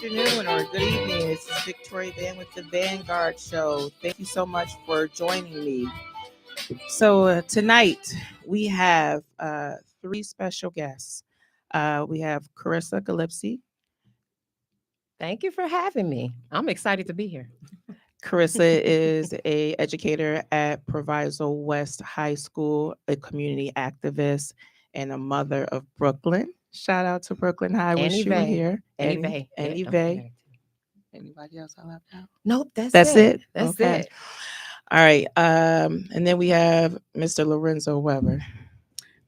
afternoon or good evening. This is Victoria Van with the VANNguard Show. Thank you so much for joining me. So tonight we have three special guests. We have Carissa Gillespie. Thank you for having me. I'm excited to be here. Carissa is a educator at Proviso West High School, a community activist, and a mother of Brooklyn. Shout out to Brooklyn High. Wish you were here. Annie Anybody else I left out? Nope, That's it. That's Okay. it. All right. And then we have Mr. Lorenzo Weber.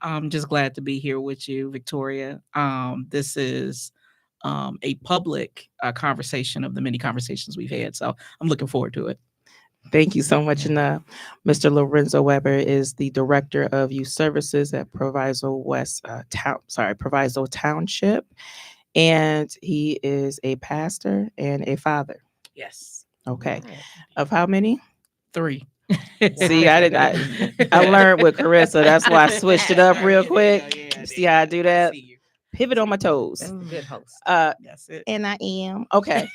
I'm just glad to be here with you, Victoria. This is a public conversation of the many conversations we've had. So I'm looking forward to it. Thank you so much. And Mr. Lorenzo Weber is the director of youth services at Proviso Proviso Township. And he is a pastor and a father. Yes. Okay. Right. Of how many? 3. See, I learned with Carissa. That's why I switched it up real quick. See how I do that? Pivot on my toes. That's a good host. That's it. And I am. Okay.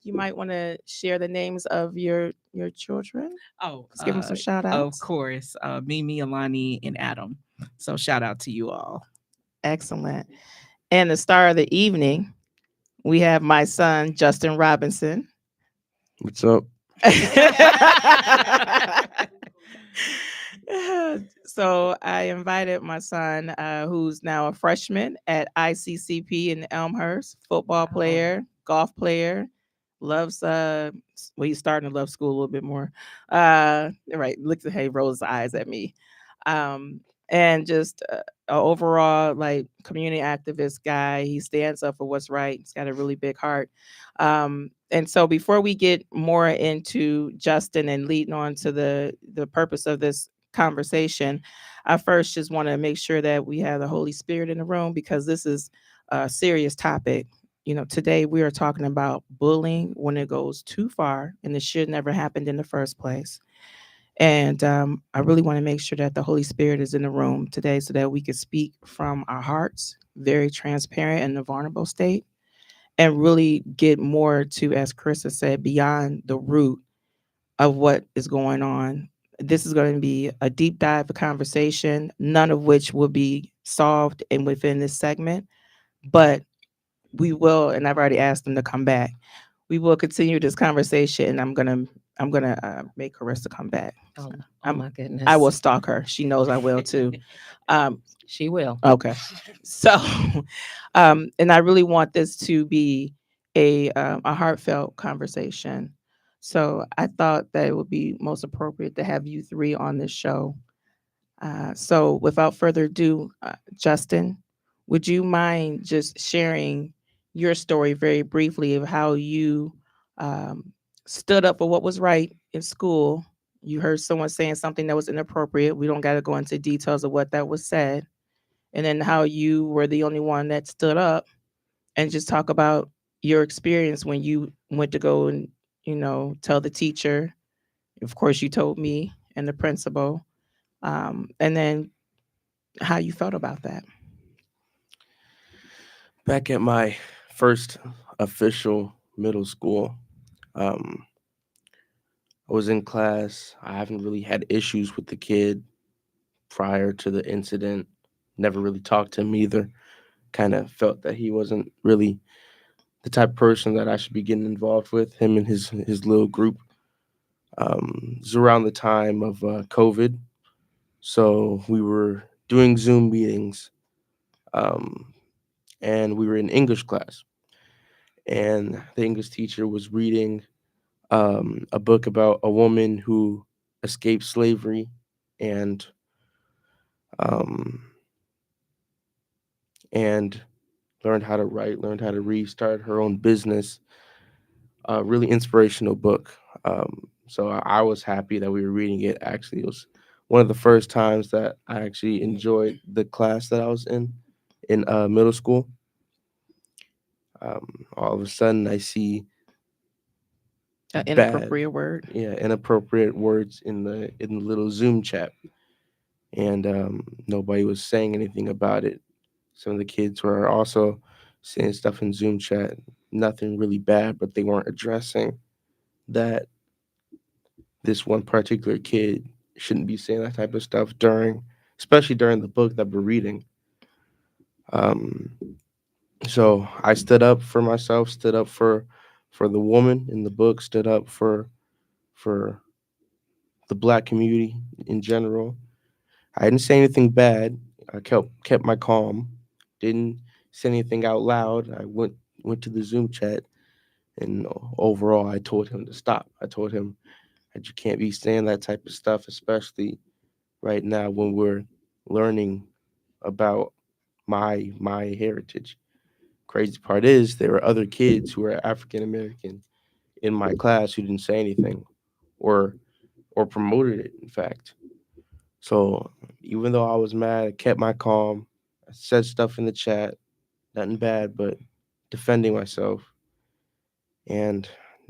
You might want to share the names of your children. Oh, Let's give them some shout Of outs. course. Mimi, Alani, and Adam. So shout out to you all. Excellent. And the star of the evening, we have my son, Justin Robinson. What's up? So I invited my son, who's now a freshman at ICCP in Elmhurst, football player, golf player, loves he's starting to love school a little bit more. Right, looks at hey, rolls his eyes at me. And just a overall like community activist guy. He stands up for what's right. He's got a really big heart. And so before we get more into Justin and leading on to the purpose of this conversation, I first just want to make sure that we have the Holy Spirit in the room, because this is a serious topic. You know, today we are talking about bullying when it goes too far, and it should never happened in the first place. And I really want to make sure that the Holy Spirit is in the room today so that we can speak from our hearts, very transparent in the vulnerable state, and really get more to, as Carissa said, beyond the root of what is going on. This is going to be a deep dive of conversation, none of which will be solved within this segment, but we will, and I've already asked them to come back. We will continue this conversation, and I'm gonna make Carissa come back. Oh my goodness. I will stalk her. She knows I will too. She will. Okay. So, and I really want this to be a heartfelt conversation. So I thought that it would be most appropriate to have you three on this show. So without further ado, Justin, would you mind just sharing your story very briefly of how you stood up for what was right in school? You heard someone saying something that was inappropriate. We don't got to go into details of what that was said. And then how you were the only one that stood up, and just talk about your experience when you went to go and, tell the teacher. Of course, you told me and the principal. And then how you felt about that. Back at my first official middle school, I was in class. I haven't really had issues with the kid prior to the incident. Never really talked to him either. Kind of felt that he wasn't really the type of person that I should be getting involved with, him and his little group. It was around the time of COVID. So we were doing Zoom meetings, and we were in English class. And the English teacher was reading a book about a woman who escaped slavery and learned how to write, learned how to read, started her own business. Really inspirational book. So I was happy that we were reading it. Actually, it was one of the first times that I actually enjoyed the class that I was in middle school. All of a sudden, I see Inappropriate word. inappropriate words in the little Zoom chat, and nobody was saying anything about it. Some of the kids were also saying stuff in Zoom chat, nothing really bad, but they weren't addressing that this one particular kid shouldn't be saying that type of stuff especially during the book that we're reading. Um, so I stood up for myself, stood up for the woman in the book, stood up for the Black community in general. I didn't say anything bad. I kept my calm. Didn't say anything out loud. I went to the Zoom chat, and overall, I told him to stop. I told him that you can't be saying that type of stuff, especially right now when we're learning about my heritage. Crazy part is there were other kids who were African American in my class who didn't say anything or promoted it, in fact. So even though I was mad, I kept my calm. I said stuff in the chat, nothing bad, but defending myself. And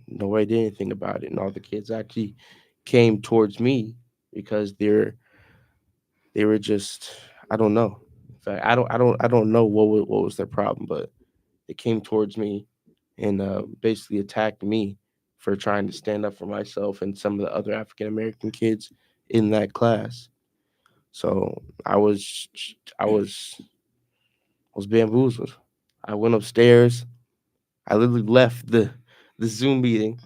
nobody did anything about it. And all the kids actually came towards me because they were just, I don't know. In fact, I don't know what was their problem, but they came towards me and basically attacked me for trying to stand up for myself and some of the other African American kids in that class. So I was bamboozled. I went upstairs. I literally left the Zoom meeting.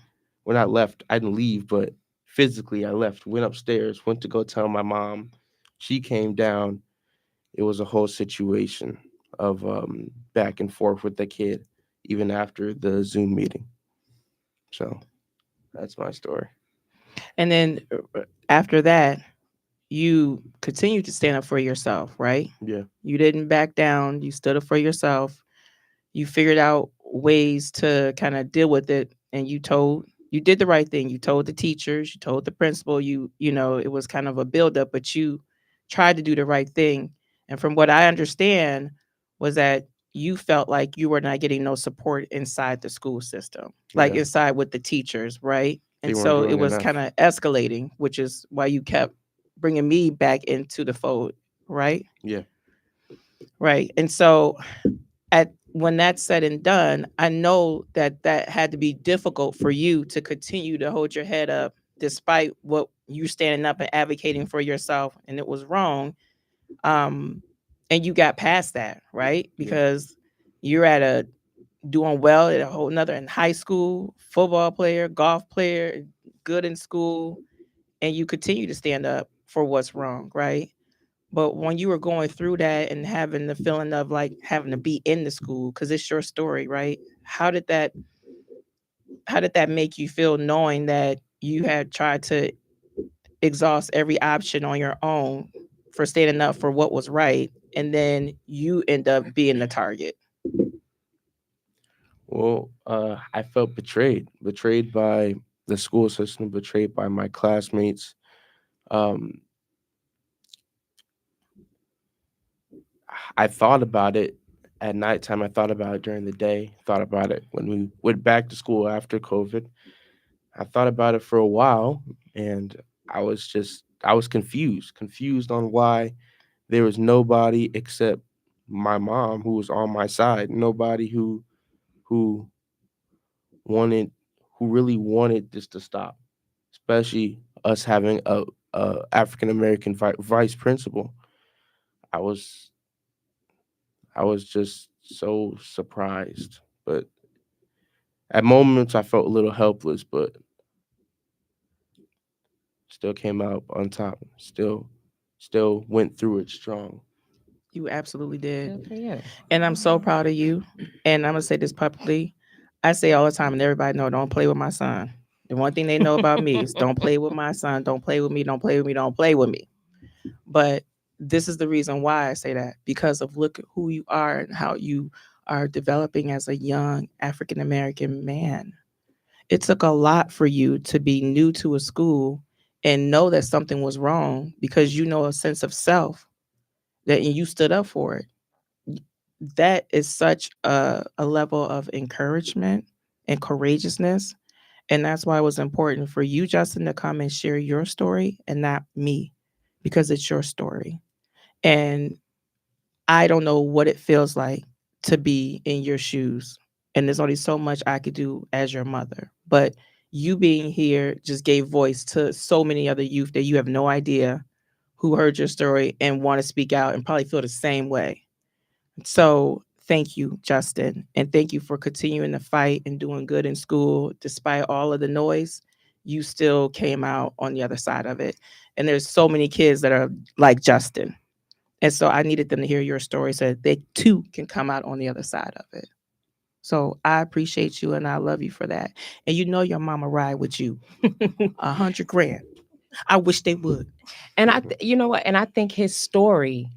Well, not left. I didn't leave, but physically I left. Went upstairs. Went to go tell my mom. She came down. It was a whole situation of back and forth with the kid, even after the Zoom meeting. So that's my story. And then after that, you continued to stand up for yourself, right? Yeah. You didn't back down. You stood up for yourself. You figured out ways to kind of deal with it, and you did the right thing. You told the teachers, you told the principal, you know, it was kind of a buildup, but you tried to do the right thing. And from what I understand was that you felt like you were not getting no support inside the school system, like Yeah. inside with the teachers, right? They And weren't so it doing was enough. kind of escalating, which is why you kept bringing me back into the fold, right? Yeah. Right. And so at when that's said and done, I know that that had to be difficult for you to continue to hold your head up despite what you standing up and advocating for yourself and it was wrong. Um, and you got past that, right? Yeah. Because you're at a doing well at a whole nother in high school, football player, golf player, good in school, and you continue to stand up for what's wrong, right? But when you were going through that and having the feeling of like having to be in the school because it's your story, right? How did that make you feel knowing that you had tried to exhaust every option on your own for standing up for what was right, and then you end up being the target? Well, I felt betrayed by the school system, betrayed by my classmates. Um, I thought about it at nighttime. I thought about it during the day. Thought about it when we went back to school after COVID. I thought about it for a while, and I was confused on why there was nobody except my mom who was on my side. Nobody who wanted who really wanted this to stop, especially us having a African American vice principal. I was I was just so surprised, but at moments I felt a little helpless, but still came out on top. Still went through it strong. You absolutely did. Good for you. And I'm so proud of you. And I'm gonna say this publicly. I say all the time, and everybody know, don't play with my son. The one thing they know about me is don't play with my son, don't play with me, don't play with me, don't play with me. But this is the reason why I say that, because of look at who you are and how you are developing as a young African American man. It took a lot for you to be new to a school and know that something was wrong because you know a sense of self that and you stood up for it. That is such a level of encouragement and courageousness. And that's why it was important for you, Justin, to come and share your story and not me, because it's your story. And I don't know what it feels like to be in your shoes. And there's only so much I could do as your mother. But you being here just gave voice to so many other youth that you have no idea who heard your story and want to speak out and probably feel the same way. So thank you, Justin. And thank you for continuing to fight and doing good in school. Despite all of the noise, you still came out on the other side of it. And there's so many kids that are like Justin. And so I needed them to hear your story so that they too can come out on the other side of it. So I appreciate you and I love you for that. And you know your mama ride with you. $100,000. I wish they would. And you know what? And I think his story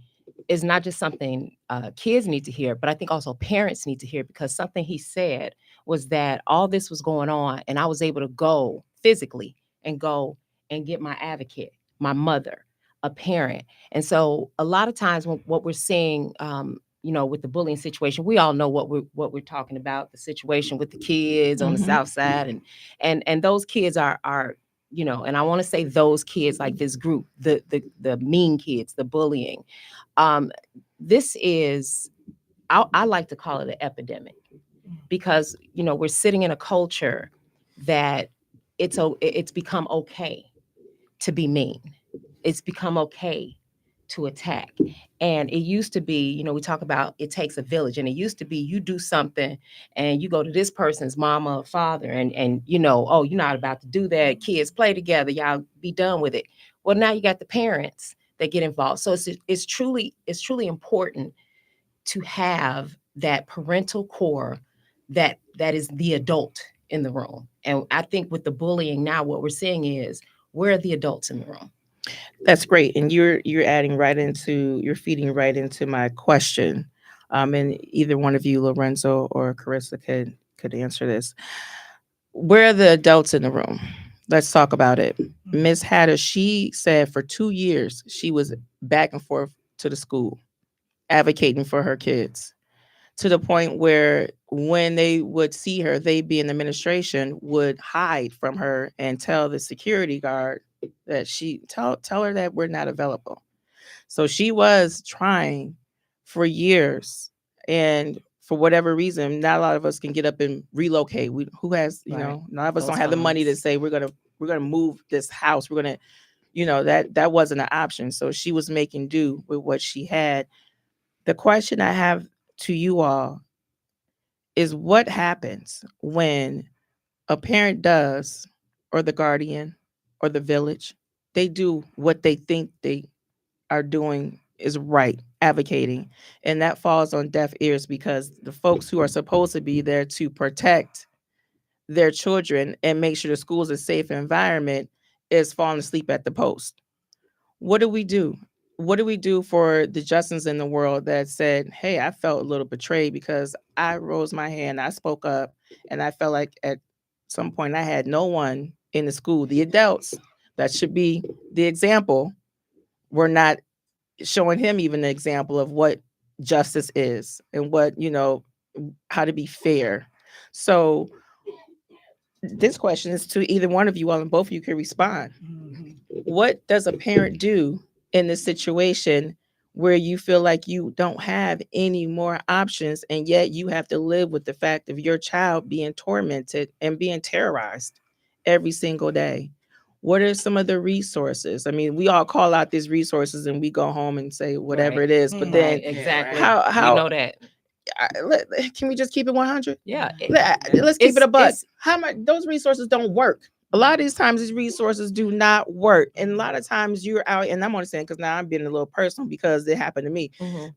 is not just something kids need to hear, but I think also parents need to hear, because something he said was that all this was going on and I was able to go physically and get my advocate, my mother, a parent. And so a lot of times what we're seeing, with the bullying situation, we all know what we're talking about, the situation with the kids on the South Side, and those kids are, and I want to say those kids, like this group, the mean kids, the bullying. This is, I like to call it an epidemic, because we're sitting in a culture that it's become okay to be mean. It's become okay to attack. And it used to be, we talk about it takes a village, and it used to be you do something and you go to this person's mama or father and oh, you're not about to do that. Kids play together. Y'all be done with it. Well, now you got the parents that get involved. So it's truly important to have that parental core that is the adult in the room. And I think with the bullying now, what we're seeing is, where are the adults in the room? That's great. And you're feeding right into my question. And either one of you, Lorenzo or Carissa, could answer this. Where are the adults in the room? Let's talk about it. Ms. Hatter, she said for 2 years, she was back and forth to the school, advocating for her kids, to the point where when they would see her, they be in administration, would hide from her and tell the security guard that tell her that we're not available. So she was trying for years, and for whatever reason, not a lot of us can get up and relocate. Who has, Right. none of us Those don't have the money to funds. say we're gonna move this house. We're gonna, that wasn't an option. So she was making do with what she had. The question I have to you all is, what happens when a parent does, or the guardian, or the village, they do what they think they are doing is right, advocating, and that falls on deaf ears, because the folks who are supposed to be there to protect their children and make sure the school is a safe environment is falling asleep at the post. What do we do? What do we do for the Justins in the world that said, hey, I felt a little betrayed because I rose my hand, I spoke up, and I felt like at some point I had no one in the school. The adults that should be the example were not showing him even an example of what justice is and what, how to be fair. So this question is to either one of you all, and both of you can respond. What does a parent do in this situation where you feel like you don't have any more options, and yet you have to live with the fact of your child being tormented and being terrorized every single day? What are some of the resources? I mean, we all call out these resources and we go home and say whatever Right. it is, but then Exactly. how we know that. can we just keep it 100? Yeah. Let's keep it a buck. it's- How much those resources don't work? A lot of these times these resources do not work, and a lot of times you're out, and I'm understanding because now I'm being a little personal because it happened to me.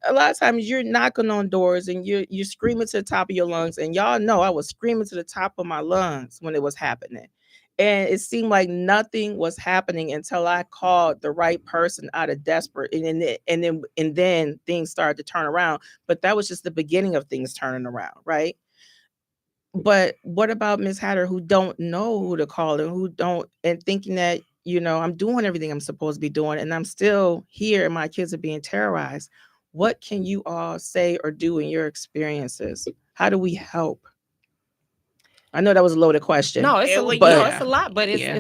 A lot of times you're knocking on doors and you're screaming to the top of your lungs, and y'all know I was screaming to the top of my lungs when it was happening, and it seemed like nothing was happening until I called the right person out of desperate, and then things started to turn around. But that was just the beginning of things turning around, right? But what about Miss Hatter, who don't know who to call and thinking that, I'm doing everything I'm supposed to be doing and I'm still here and my kids are being terrorized? What can you all say or do in your experiences? How do we help? I know that was a loaded question. No, it's but it's a lot, but Yeah.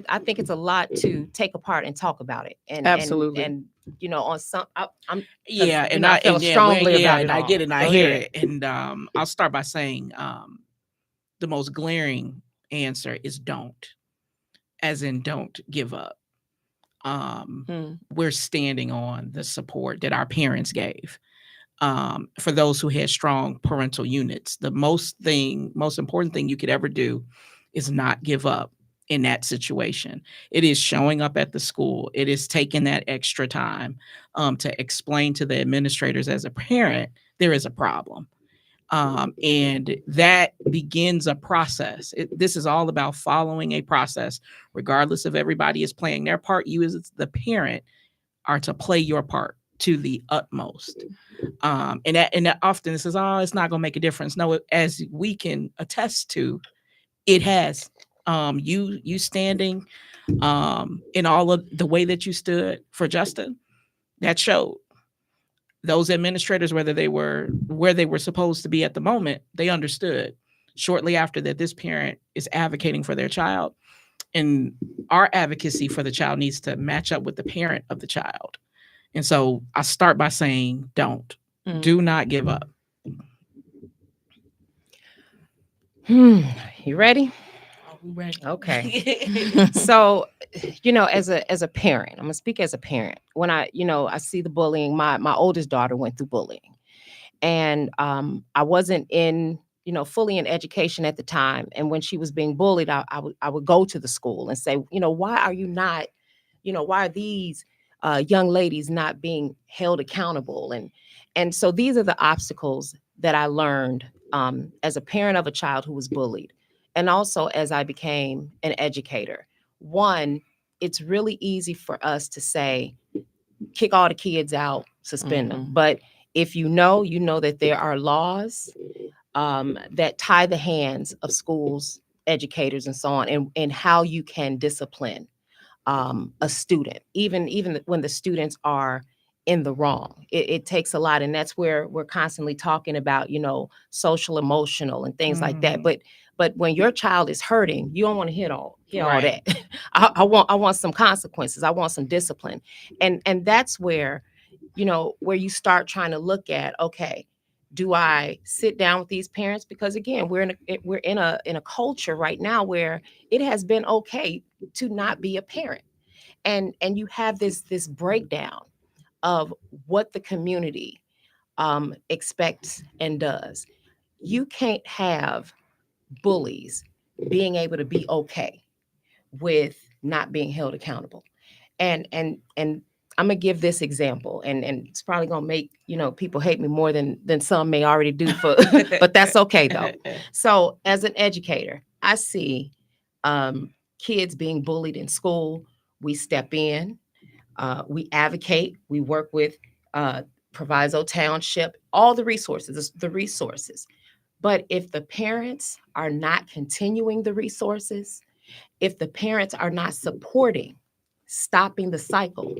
I think it's a lot to take apart and talk about it. And Absolutely. And on some, I'm Yeah, and I feel strongly about it. and I get it, and I Go hear ahead. it, and I'll start by saying the most glaring answer is don't, as in don't give up. We're standing on the support that our parents gave. For those who had strong parental units, the most important thing you could ever do is not give up in that situation. It is showing up at the school. It is taking that extra time to explain to the administrators as a parent, there is a problem. And that begins a process. This is all about following a process, regardless of everybody is playing their part. You as the parent are to play your part to the utmost. And that often it says, oh, it's not going to make a difference. No, as we can attest to, it has. You standing in all of the way that you stood for Justin, that showed. Those administrators, whether they were where they were supposed to be at the moment, they understood shortly after that this parent is advocating for their child, and our advocacy for the child needs to match up with the parent of the child. And so I start by saying, do not give up. You ready? Ready. Okay. So, as a parent, I'm gonna speak as a parent. When I see the bullying, my oldest daughter went through bullying, and I wasn't in fully in education at the time. And when she was being bullied, I would go to the school and say, why are you not, why are these young ladies not being held accountable? And so these are the obstacles that I learned as a parent of a child who was bullied. And also as I became an educator. One, it's really easy for us to say, kick all the kids out, suspend them. But if you know that there are laws that tie the hands of schools, educators, and so on, and how you can discipline a student, even when the students are in the wrong. It takes a lot. And that's where we're constantly talking about, social, emotional, and things like that. But when your child is hurting, you don't want to hear all that. I want some consequences. I want some discipline. And that's where you start trying to look at, okay, do I sit down with these parents? Because again, we're in a culture right now where it has been okay to not be a parent. And you have this breakdown of what the community expects and does. You can't have bullies being able to be okay with not being held accountable. And I'm gonna give this example, and it's probably gonna make people hate me more than some may already do, but that's okay though. So as an educator, I see kids being bullied in school. We step in, we advocate, we work with Proviso, Township, all the resources. But if the parents are not continuing the resources, if the parents are not supporting, stopping the cycle,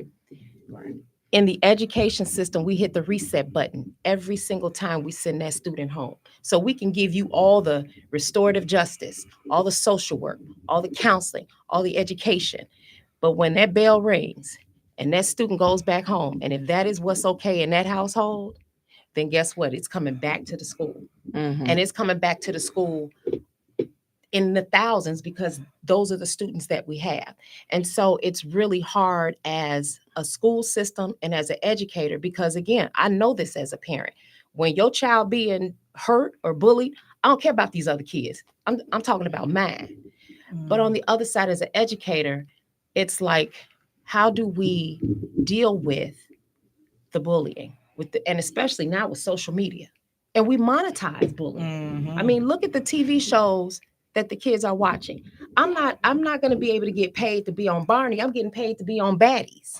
in the education system, we hit the reset button every single time we send that student home. So we can give you all the restorative justice, all the social work, all the counseling, all the education. But when that bell rings and that student goes back home, and if that is what's okay in that household, then guess what? It's coming back to the school. And it's coming back to the school in the thousands, because those are the students that we have. And so it's really hard as a school system and as an educator, because again, I know this as a parent. When your child being hurt or bullied, I don't care about these other kids. I'm talking about mine. But on the other side, as an educator, it's like, how do we deal with the bullying, and especially now with social media? And we monetize bullying. I mean, look at the TV shows that the kids are watching. I'm not going to be able to get paid to be on Barney. I'm getting paid to be on Baddies.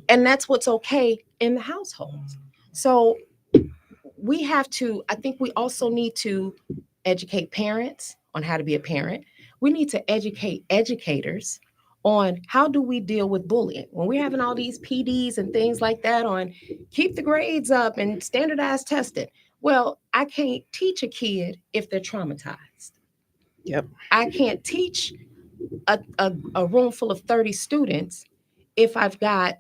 And that's what's okay in the households. So I think we also need to educate parents on how to be a parent. We need to educate educators on how do we deal with bullying. When we're having all these PDs and things like that on keep the grades up and standardized testing. Well, I can't teach a kid if they're traumatized. Yep. I can't teach a room full of 30 students if I've got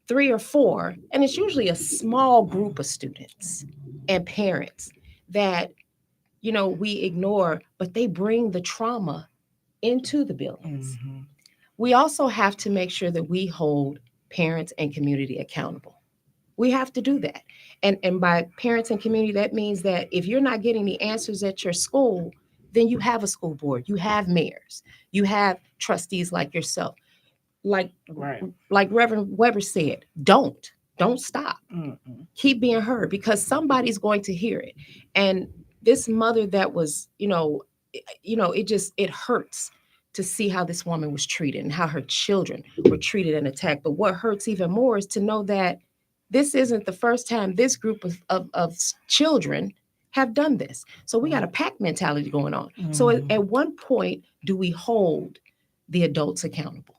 3 or 4, and it's usually a small group of students and parents that, we ignore, but they bring the trauma into the buildings. Mm-hmm. We also have to make sure that we hold parents and community accountable. We have to do that. And by parents and community, that means that if you're not getting the answers at your school, then you have a school board, you have mayors, you have trustees like yourself. Like Reverend Weber said, don't stop. Mm-mm. Keep being heard, because somebody's going to hear it. And this mother that was, it hurts to see how this woman was treated and how her children were treated and attacked. But what hurts even more is to know that this isn't the first time this group of children have done this. So we got a pack mentality going on. Mm-hmm. So at one point, do we hold the adults accountable?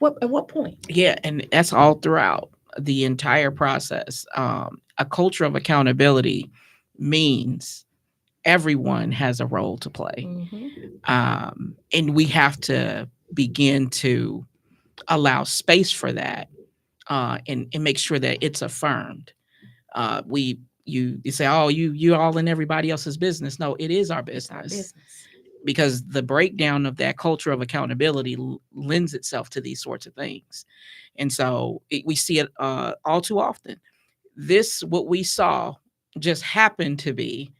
At what point? Yeah, and that's all throughout the entire process. A culture of accountability means everyone has a role to play. Mm-hmm. And we have to begin to allow space for that, and make sure that it's affirmed. You say, oh, you're all in everybody else's business. No, it is our business. Because the breakdown of that culture of accountability lends itself to these sorts of things. And so we see it all too often. What we saw just happened to be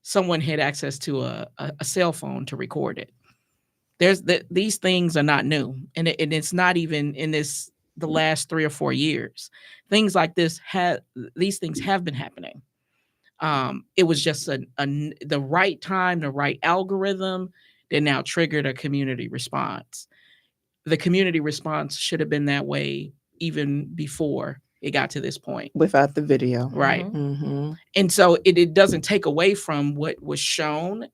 someone had access to a cell phone to record it. These things are not new. And it's not even in the last 3 or 4 years. Things like this these things have been happening. It was just the right time, the right algorithm that now triggered a community response. The community response should have been that way even before it got to this point. Without the video. Right. Mm-hmm. And so it doesn't take away from what was shown,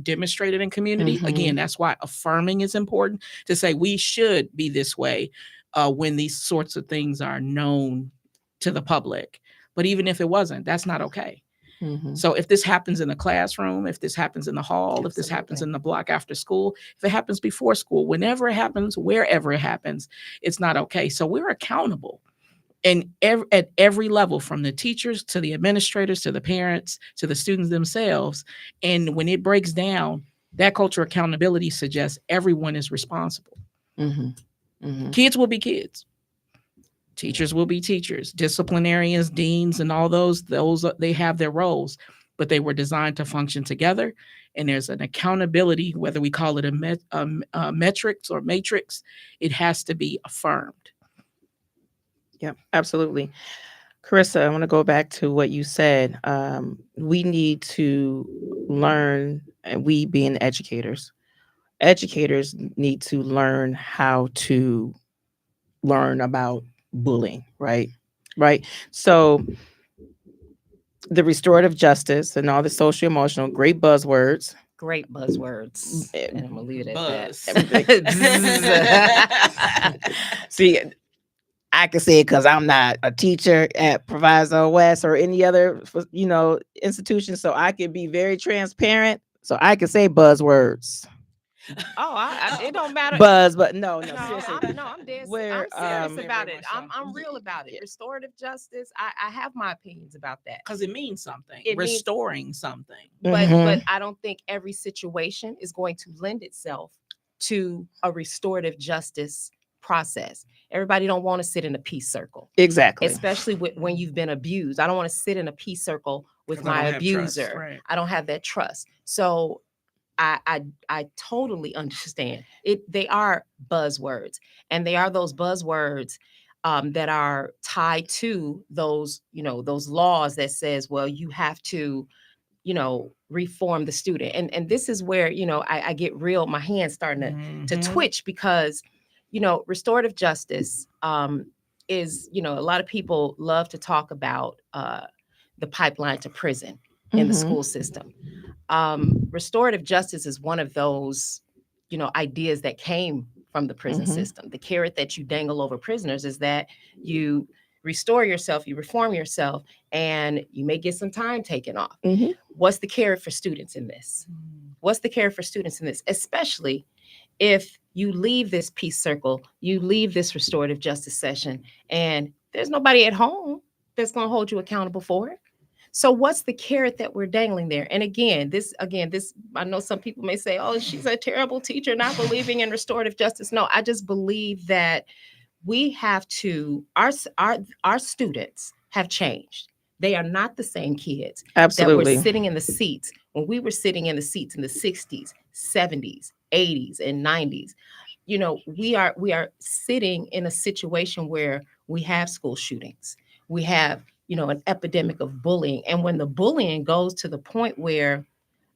demonstrated in community. Mm-hmm. Again, that's why affirming is important, to say we should be this way when these sorts of things are known to the public. But even if it wasn't, that's not okay. Mm-hmm. So if this happens in the classroom, if this happens in the hall, Absolutely. If this happens in the block after school, if it happens before school, whenever it happens, wherever it happens, it's not okay. So we're accountable. And at every level, from the teachers to the administrators to the parents to the students themselves. And when it breaks down, that culture of accountability suggests everyone is responsible. Mm-hmm. Mm-hmm. Kids will be kids. Teachers will be teachers. Disciplinarians, deans, and all those they have their roles, but they were designed to function together. And there's an accountability, whether we call it a metrics or matrix, it has to be affirmed. Yeah, absolutely. Carissa, I want to go back to what you said. We need to learn, and we being educators need to learn how to learn about bullying, right? So the restorative justice and all the social emotional, great buzzwords. Great buzzwords. And I'm gonna leave it at Buzz. that. See, I can say it because I'm not a teacher at Proviso West or any other, institution. So I can be very transparent. So I can say buzzwords. It don't matter. But no, seriously. I'm dead. Where, I'm serious very about much it. so. I'm real about it. Restorative justice. I have my opinions about that. Because it means something. It means- Restoring something. But Mhm. but I don't think every situation is going to lend itself to a restorative justice process. Everybody don't want to sit in a peace circle, Exactly. especially when you've been abused. I don't want to sit in a peace circle with 'Cause I my don't have trust, abuser. right. I don't have that trust. So I totally understand it. They are buzzwords, and they are those buzzwords that are tied to those laws that says, well, you have to, reform the student. And this is where, I get real, my hand's starting to Mhm. twitch, because, restorative justice is, a lot of people love to talk about the pipeline to prison in the Mhm. school system. Restorative justice is one of those, ideas that came from the prison Mhm. system. The carrot that you dangle over prisoners is that you restore yourself, you reform yourself, and you may get some time taken off. Mhm. What's the carrot for students in this? What's the carrot for students in this? Especially if you leave this peace circle, you leave this restorative justice session, and there's nobody at home that's going to hold you accountable for it. So what's the carrot that we're dangling there? And again, this, I know some people may say, oh, she's a terrible teacher, not believing in restorative justice. No, I just believe that we have to, our students have changed. They are not the same kids Absolutely. that were sitting in the seats when we were sitting in the seats in the 60s, 70s, 80s, and 90s. You know, we are sitting in a situation where we have school shootings. We have, you know, an epidemic of bullying. And when the bullying goes to the point where,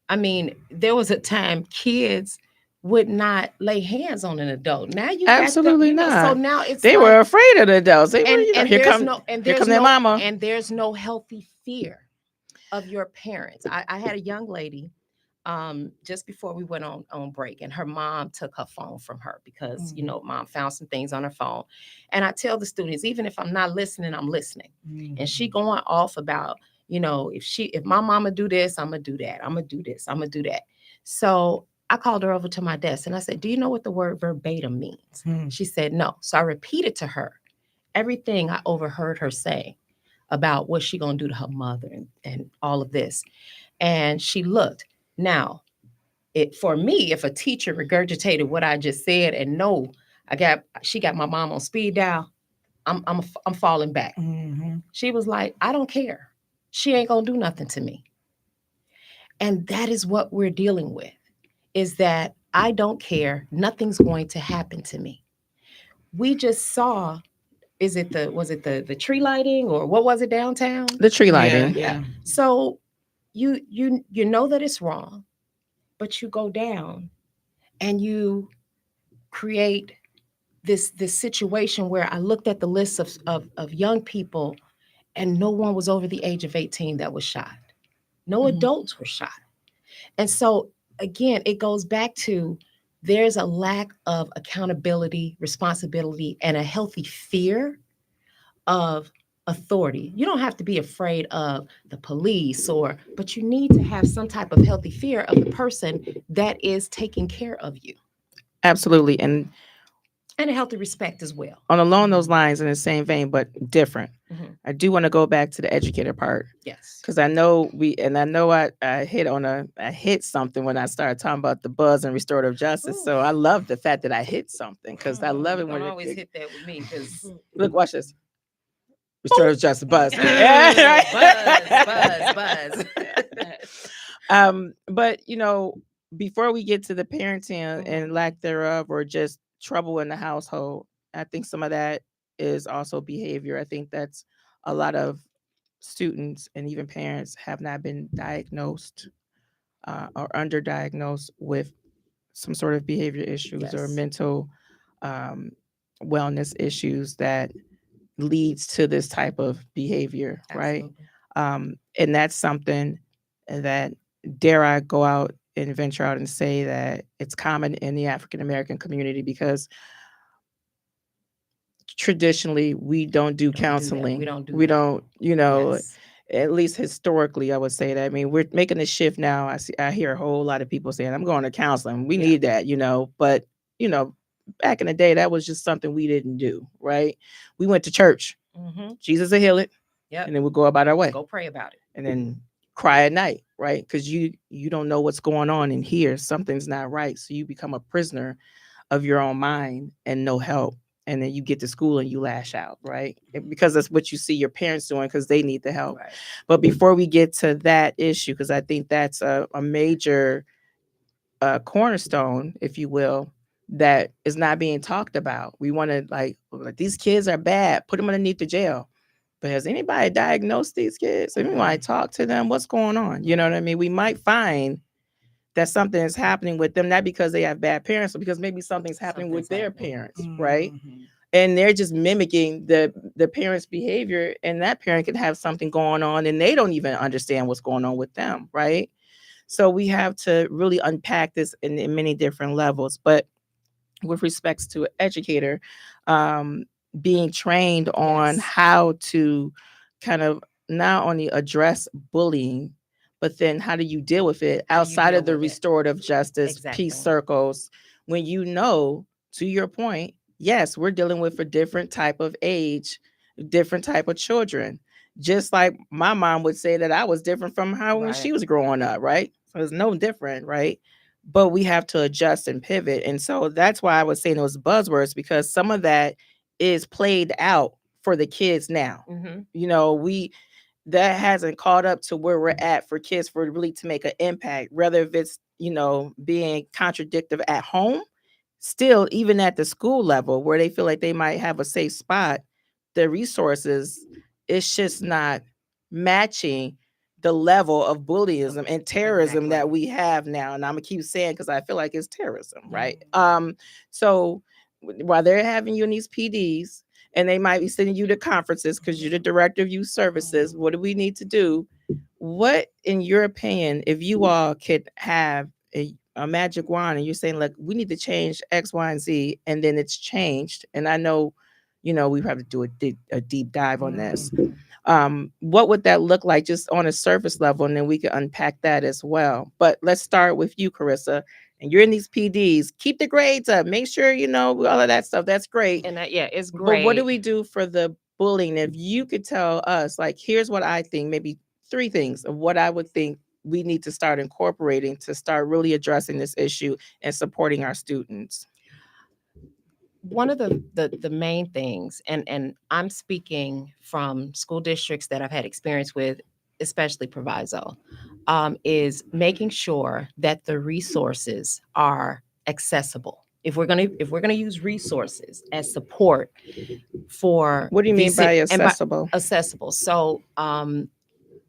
I mean, there was a time kids would not lay hands on an adult. Now you Absolutely got not. So now it's They like, were afraid of the adults. They were, and, you know, and here there's come, no, and here there's come their no, mama. and there's no healthy fear of your parents. I had a young lady just before we went on break, and her mom took her phone from her because, you know, mom found some things on her phone. And I tell the students, even if I'm not listening, I'm listening. And she going off about, you know, if my mama do this, I'm gonna do that. I'm gonna do this. I'm gonna do that. So I called her over to my desk and I said, do you know what the word verbatim means? She said, no. So I repeated to her everything I overheard her saying about what she gonna do to her mother and all of this. And she looked. Now, for me, if a teacher regurgitated what I just said and she got my mom on speed dial, I'm falling back. She was like, I don't care. She ain't gonna do nothing to me. And that is what we're dealing with, is that I don't care. Nothing's going to happen to me. We just saw, was it the tree lighting, or what was it downtown? The tree lighting. Yeah. So you know that it's wrong, but you go down and you create this situation where I looked at the list of young people, and no one was over the age of 18 that was shot. No adults were shot. And so again, it goes back to, there's a lack of accountability, responsibility, and a healthy fear of authority. You don't have to be afraid of the police, but you need to have some type of healthy fear of the person that is taking care of you. Absolutely. And a healthy respect as well. Along those lines, in the same vein, but different. I do want to go back to the educator part. Yes. Because I know I hit something when I started talking about the buzz and restorative justice. Ooh. So I love the fact that I hit something, because I love it when you always hit that with me. Because look, watch this. Restorative justice buzz. Buzz. But you know, before we get to the parenting and lack thereof, or just trouble in the household, I think some of that is also behavior. I think that's a lot of students and even parents have not been diagnosed or underdiagnosed with some sort of behavior issues or mental wellness issues that leads to this type of behavior. Absolutely. Right? And that's something that, dare I go out and venture out and say that it's common in the African American community, because traditionally we don't do counseling. We don't, you know, at least historically, I would say that. I mean, we're making a shift now. I hear a whole lot of people saying, I'm going to counseling. We need that, you know, but you know, back in the day, that was just something we didn't do, right? We went to church. Jesus will heal it. And then we'll go about our way. Go pray about it. And then cry at night, right? Because you don't know what's going on in here. Something's not right. So you become a prisoner of your own mind and no help. And then you get to school and you lash out, right? Because that's what you see your parents doing, because they need the help. Right. But before we get to that issue, because I think that's a major cornerstone, if you will, that is not being talked about. We want to like these kids are bad, put them underneath the jail. But has anybody diagnosed these kids? Anybody talk to them? What's going on? You know what I mean? We might find that something is happening with them, not because they have bad parents, but because maybe something's happening with their parents, right? And they're just mimicking the parents' behavior, and that parent could have something going on and they don't even understand what's going on with them, right? So we have to really unpack this in many different levels. But with respects to an educator, being trained on how to kind of not only address bullying, but then how do you deal with it outside of the restorative justice peace circles, when you know, to your point, yes, we're dealing with a different type of age, different type of children. Just like my mom would say that I was different from her when she Right. was growing up, right? So it's no different, right? But we have to adjust and pivot. And so that's why I was saying those buzzwords, because some of that is played out for the kids now. Mhm. You know, that hasn't caught up to where we're at for kids for really to make an impact, whether if it's, you know, being contradictive at home, still even at the school level where they feel like they might have a safe spot, the resources, it's just not matching the level of bullyism and terrorism that Exactly. we have now. And I'm gonna keep saying, because I feel like it's terrorism, right? So while they're having you in these PDs, and they might be sending you to conferences because you're the director of youth services, what do we need to do? What, in your opinion, if you all could have a magic wand and you're saying, like, we need to change X, Y, and Z, and then it's changed, and I know, you know, we have to do a deep dive on this. What would that look like just on a surface level? And then we can unpack that as well. But let's start with you, Carissa. And you're in these PDs. Keep the grades up. Make sure you know all of that stuff. That's great. And that, yeah, it's But great. what do we do for the bullying? If you could tell us, like, here's what I think, maybe 3 things of what I would think we need to start incorporating to start really addressing this issue and supporting our students. One of the main things, and I'm speaking from school districts that I've had experience with, especially Proviso, is making sure that the resources are accessible. If we're gonna use resources as support for, What do you mean by accessible? Accessible. So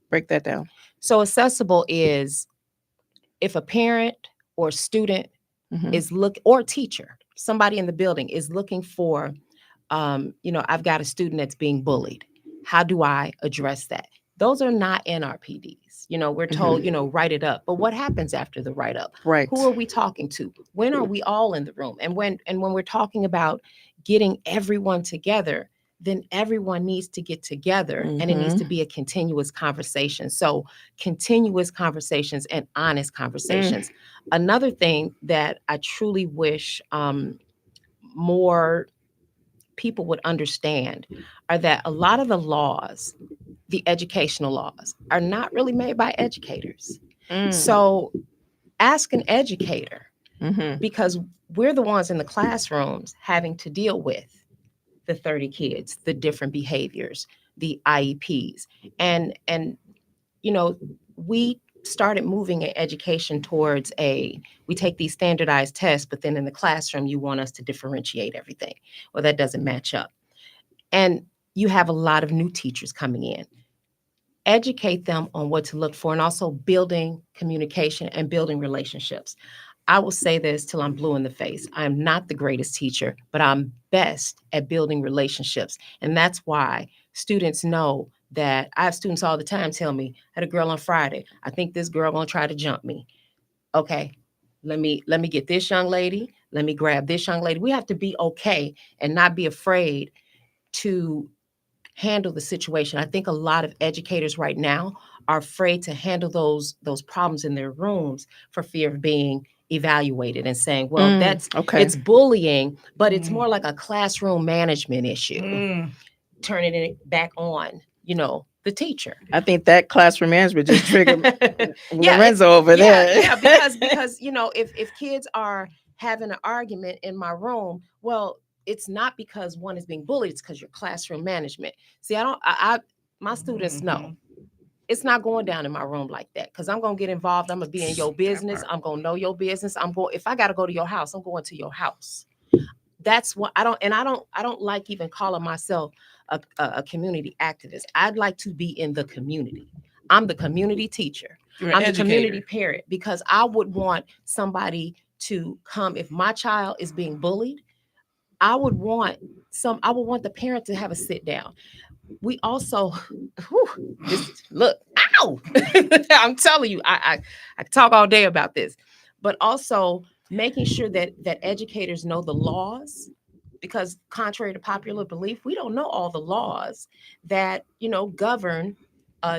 Break that down. so accessible is if a parent or student Mhm. is or teacher, somebody in the building is looking for, I've got a student that's being bullied. How do I address that? Those are not in our PDs. We're told, write it up. But what happens after the write up? Right. Who are we talking to? When are we all in the room? And when we're talking about getting everyone together, then everyone needs to get together, and it needs to be a continuous conversation. So continuous conversations and honest conversations. Another thing that I truly wish more people would understand are that a lot of the laws, the educational laws, are not really made by educators. So ask an educator, because we're the ones in the classrooms having to deal with the 30 kids, the different behaviors, the IEPs. And we started moving in education towards we take these standardized tests, but then in the classroom, you want us to differentiate everything. Well, that doesn't match up. And you have a lot of new teachers coming in. Educate them on what to look for, and also building communication and building relationships. I will say this till I'm blue in the face. I'm not the greatest teacher, but I'm best at building relationships. And that's why students know that I have students all the time tell me, I had a girl on Friday, I think this girl gonna try to jump me. Okay, let me get this young lady. Let me grab this young lady. We have to be okay and not be afraid to handle the situation. I think a lot of educators right now are afraid to handle those problems in their rooms for fear of being evaluated and saying, well, that's okay. It's bullying, but it's more like a classroom management issue. Turning it back on, the teacher. I think that classroom management just triggered Yeah, Lorenzo over there. Yeah, because if kids are having an argument in my room, well, it's not because one is being bullied, it's because your classroom management. See, my students know it's not going down in my room like that, because I'm going to get involved. I'm going to be in your business. I'm going to know your business. If I got to go to your house, I'm going to your house. That's what I don't like even calling myself a community activist. I'd like to be in the community. I'm the community teacher. I'm the community parent, because I would want somebody to come. If my child is being bullied, I would want the parent to have a sit down. We also, look, ow! I'm telling you, I talk all day about this, but also making sure that educators know the laws, because contrary to popular belief, we don't know all the laws that govern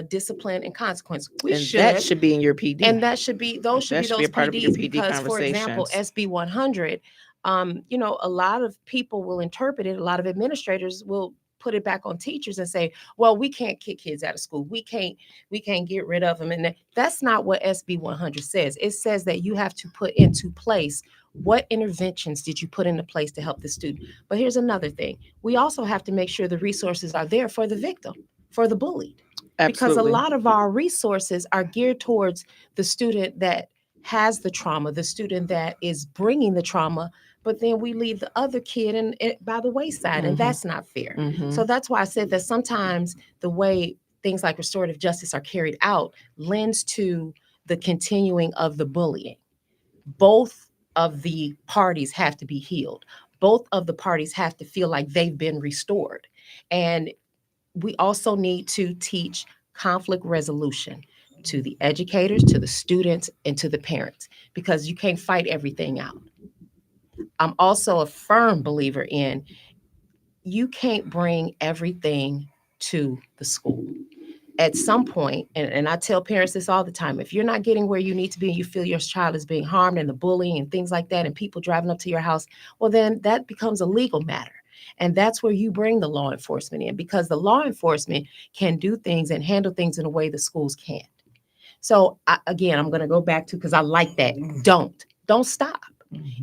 discipline and consequence. We And should. that should be in your PD. And that should be those That should be those a part of your PDs PD because, for example, conversations. SB 100, a lot of people will interpret it. A lot of administrators will put it back on teachers and say, well, we can't kick kids out of school. We can't get rid of them. And that's not what SB 100 says. It says that you have to put into place what interventions did you put into place to help the student. But here's another thing. We also have to make sure the resources are there for the victim, for the bullied. Absolutely. Because a lot of our resources are geared towards the student that has the trauma, the student that is bringing the trauma, but then we leave the other kid by the wayside, and that's not fair. So that's why I said that sometimes the way things like restorative justice are carried out lends to the continuing of the bullying. Both of the parties have to be healed. Both of the parties have to feel like they've been restored. And we also need to teach conflict resolution to the educators, to the students, and to the parents, because you can't fight everything out. I'm also a firm believer in you can't bring everything to the school. At some point, and I tell parents this all the time, if you're not getting where you need to be and you feel your child is being harmed and the bullying and things like that and people driving up to your house, well, then that becomes a legal matter. And that's where you bring the law enforcement in, because the law enforcement can do things and handle things in a way the schools can't. So again, I'm going to go back to, because I like that. Don't stop.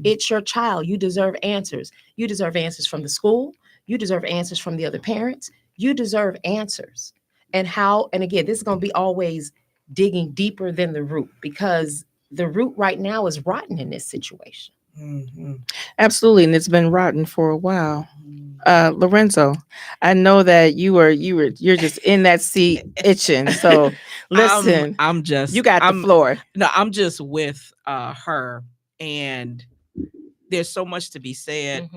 It's your child. You deserve answers. You deserve answers from the school. You deserve answers from the other parents. You deserve answers. And again, this is going to be always digging deeper than the root, because the root right now is rotten in this situation. Absolutely. And it's been rotten for a while. Lorenzo, I know that you're just in that seat itching. So listen, you got the floor. No, I'm just with her, and there's so much to be said.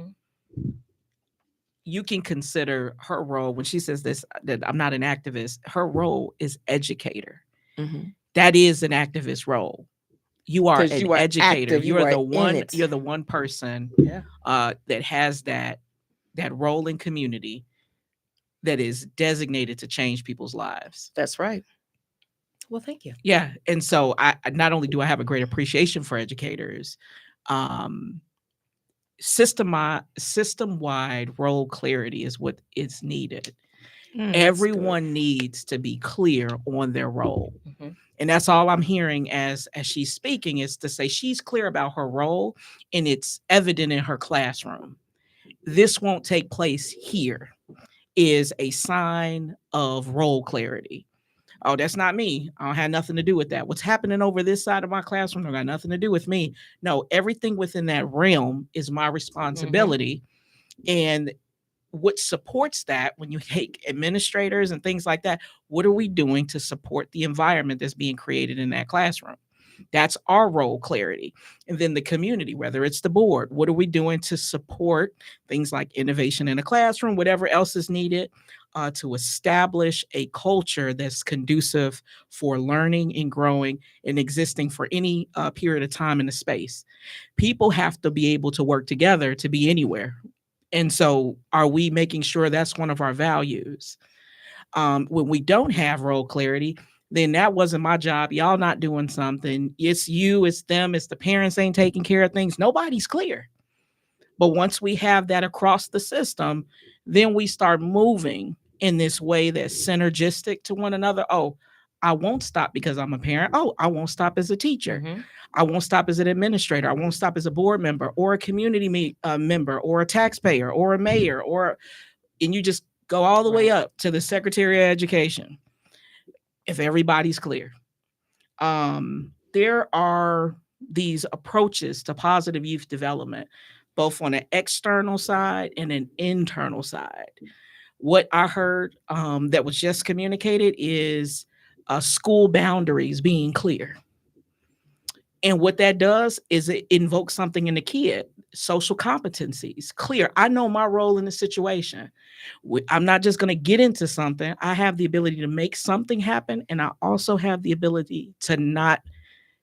You can consider her role when she says this, that I'm not an activist. Her role is educator. That is an activist role. You are an educator. Active. You're the one person that has that role in community that is designated to change people's lives. That's right. Well, thank you. Yeah. And so I not only do I have a great appreciation for educators, system-wide role clarity is what is needed. Everyone needs to be clear on their role. And that's all I'm hearing as she's speaking, is to say she's clear about her role, and it's evident in her classroom. This won't take place here is a sign of role clarity. Oh, that's not me. I don't have nothing to do with that. What's happening over this side of my classroom don't got nothing to do with me. No, everything within that realm is my responsibility. And what supports that, when you take administrators and things like that, what are we doing to support the environment that's being created in that classroom? That's our role clarity. And then the community, whether it's the board, what are we doing to support things like innovation in a classroom, whatever else is needed to establish a culture that's conducive for learning and growing and existing for any period of time in the space. People have to be able to work together to be anywhere. And so are we making sure that's one of our values? When we don't have role clarity, then that wasn't my job. Y'all not doing something. It's you, it's them, it's the parents ain't taking care of things. Nobody's clear. But once we have that across the system, then we start moving in this way that's synergistic to one another. Oh, I won't stop because I'm a parent. Oh, I won't stop as a teacher. I won't stop as an administrator. I won't stop as a board member or a community member or a taxpayer or a mayor, and you just go all the way up to the Secretary of Education. If everybody's clear. There are these approaches to positive youth development, both on an external side and an internal side. What I heard that was just communicated is school boundaries being clear. And what that does is it invokes something in the kid, social competencies, clear. I know my role in the situation. I'm not just going to get into something. I have the ability to make something happen. And I also have the ability to not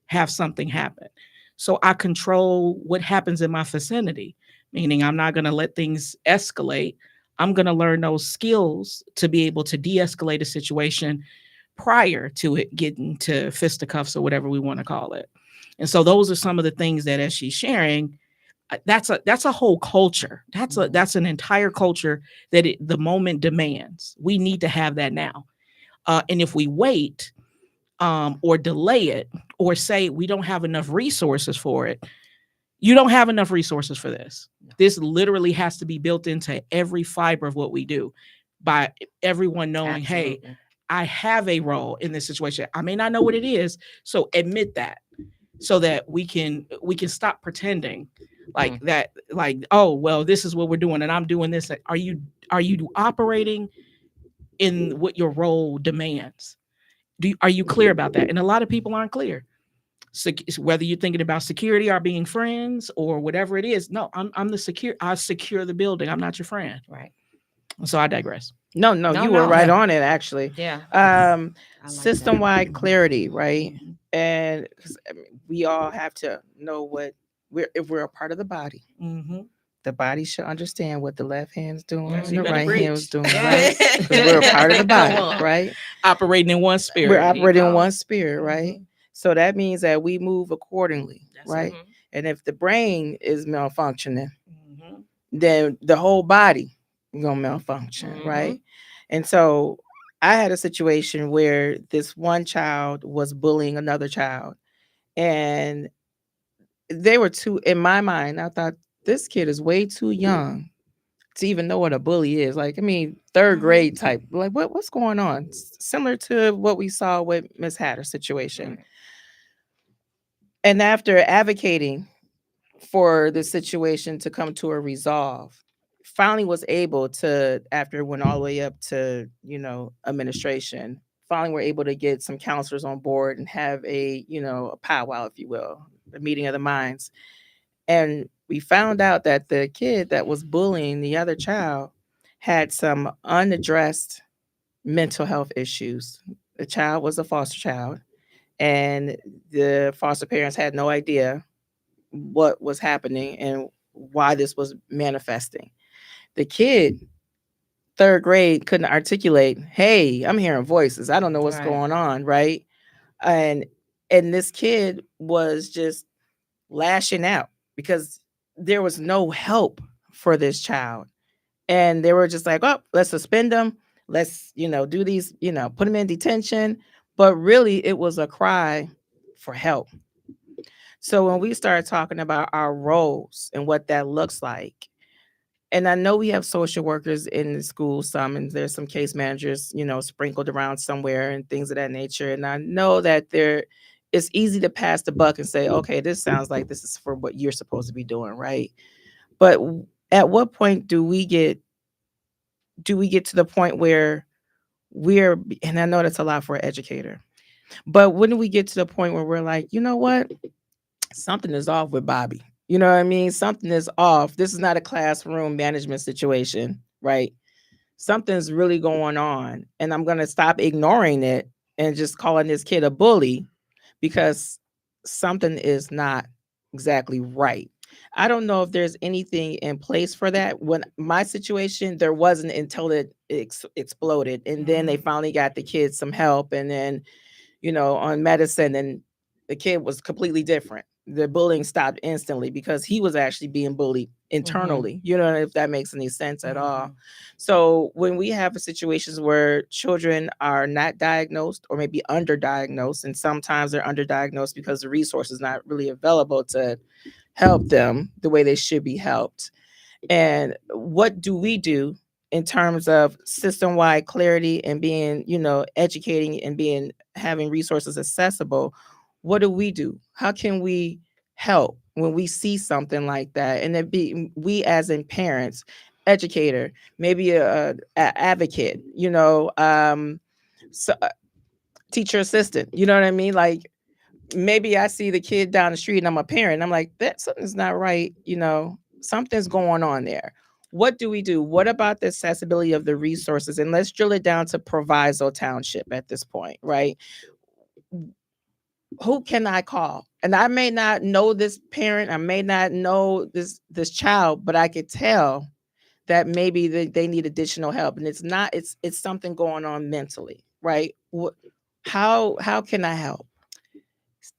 have something happen. So I control what happens in my vicinity, meaning I'm not going to let things escalate. I'm going to learn those skills to be able to de-escalate a situation prior to it getting to fisticuffs or whatever we want to call it. And so those are some of the things that, as she's sharing, that's a whole culture. That's an entire culture that the moment demands. We need to have that now. And if we wait or delay it or say we don't have enough resources for it, you don't have enough resources for this. This literally has to be built into every fiber of what we do by everyone knowing, Absolutely. hey, I have a role in this situation. I may not know what it is, so admit that, so that we can stop pretending like that, like, oh, well, this is what we're doing and I'm doing this. Are you operating in what your role demands? Are you clear about that? And a lot of people aren't clear. So whether you're thinking about security or being friends or whatever it is, no, I'm the I secure the building. I'm not your friend. Right. So I digress. No, you were right on it, actually. Yeah. I like System-wide clarity, right? Mhm. And 'cause, I mean, we all have to know what if we're a part of the body. Mm-hmm. The body should understand what the left hand's doing Yes, and you the better right hand's preach. doing, Yes. right? 'Cause we're a part of the Come body, on. right? Operating in one spirit. We're There you operating in go. one spirit, right? So that means that we move accordingly, That's it. right? Mhm. And if the brain is malfunctioning, Mhm. then the whole body gonna malfunction, Mhm. right? And so I had a situation where this one child was bullying another child, and they were too, in my mind, I thought this kid is way too young to even know what a bully is. Like, I mean, third Mhm. grade type. Like, what's going on? Similar to what we saw with Miss Hatter's situation. Right. And after advocating for the situation to come to a resolve, finally was able to, after it went all the way up to, administration, finally were able to get some counselors on board and have a powwow, if you will, a meeting of the minds. And we found out that the kid that was bullying the other child had some unaddressed mental health issues. The child was a foster child, and the foster parents had no idea what was happening and why this was manifesting. The kid, third grade, couldn't articulate, hey, I'm hearing voices. I don't know what's Right. going on, right? And this kid was just lashing out because there was no help for this child. And they were just like, oh, let's suspend them. Let's, do these, put them in detention. But really, it was a cry for help. So when we start talking about our roles and what that looks like, and I know we have social workers in the school, some, and there's some case managers, sprinkled around somewhere and things of that nature. And I know that it's easy to pass the buck and say, okay, this sounds like this is for what you're supposed to be doing, right? But at what point do we get to the point where and I know that's a lot for an educator, but when do we get to the point where we're like, you know what? Something is off with Bobby. You know what I mean? Something is off. This is not a classroom management situation, right? Something's really going on. And I'm going to stop ignoring it and just calling this kid a bully because something is not exactly right. I don't know if there's anything in place for that. When my situation, there wasn't until it exploded. And then they finally got the kids some help. And then, on medicine, and the kid was completely different. The bullying stopped instantly because he was actually being bullied internally. You know, if that makes any sense at all. So when we have situations where children are not diagnosed or maybe underdiagnosed, and sometimes they're underdiagnosed because the resource is not really available to help them the way they should be helped. And what do we do in terms of system-wide clarity and being, educating and having resources accessible? What do we do? How can we help when we see something like that? And then we as in parents, educator, maybe a advocate, so, teacher assistant, you know what I mean? Like, maybe I see the kid down the street and I'm a parent. I'm like, that something's not right. Something's going on there. What do we do? What about the accessibility of the resources? And let's drill it down to Proviso Township at this point, right? Who can I call? And I may not know this parent, I may not know this child, but I could tell that maybe they need additional help. And it's something going on mentally, right? How can I help?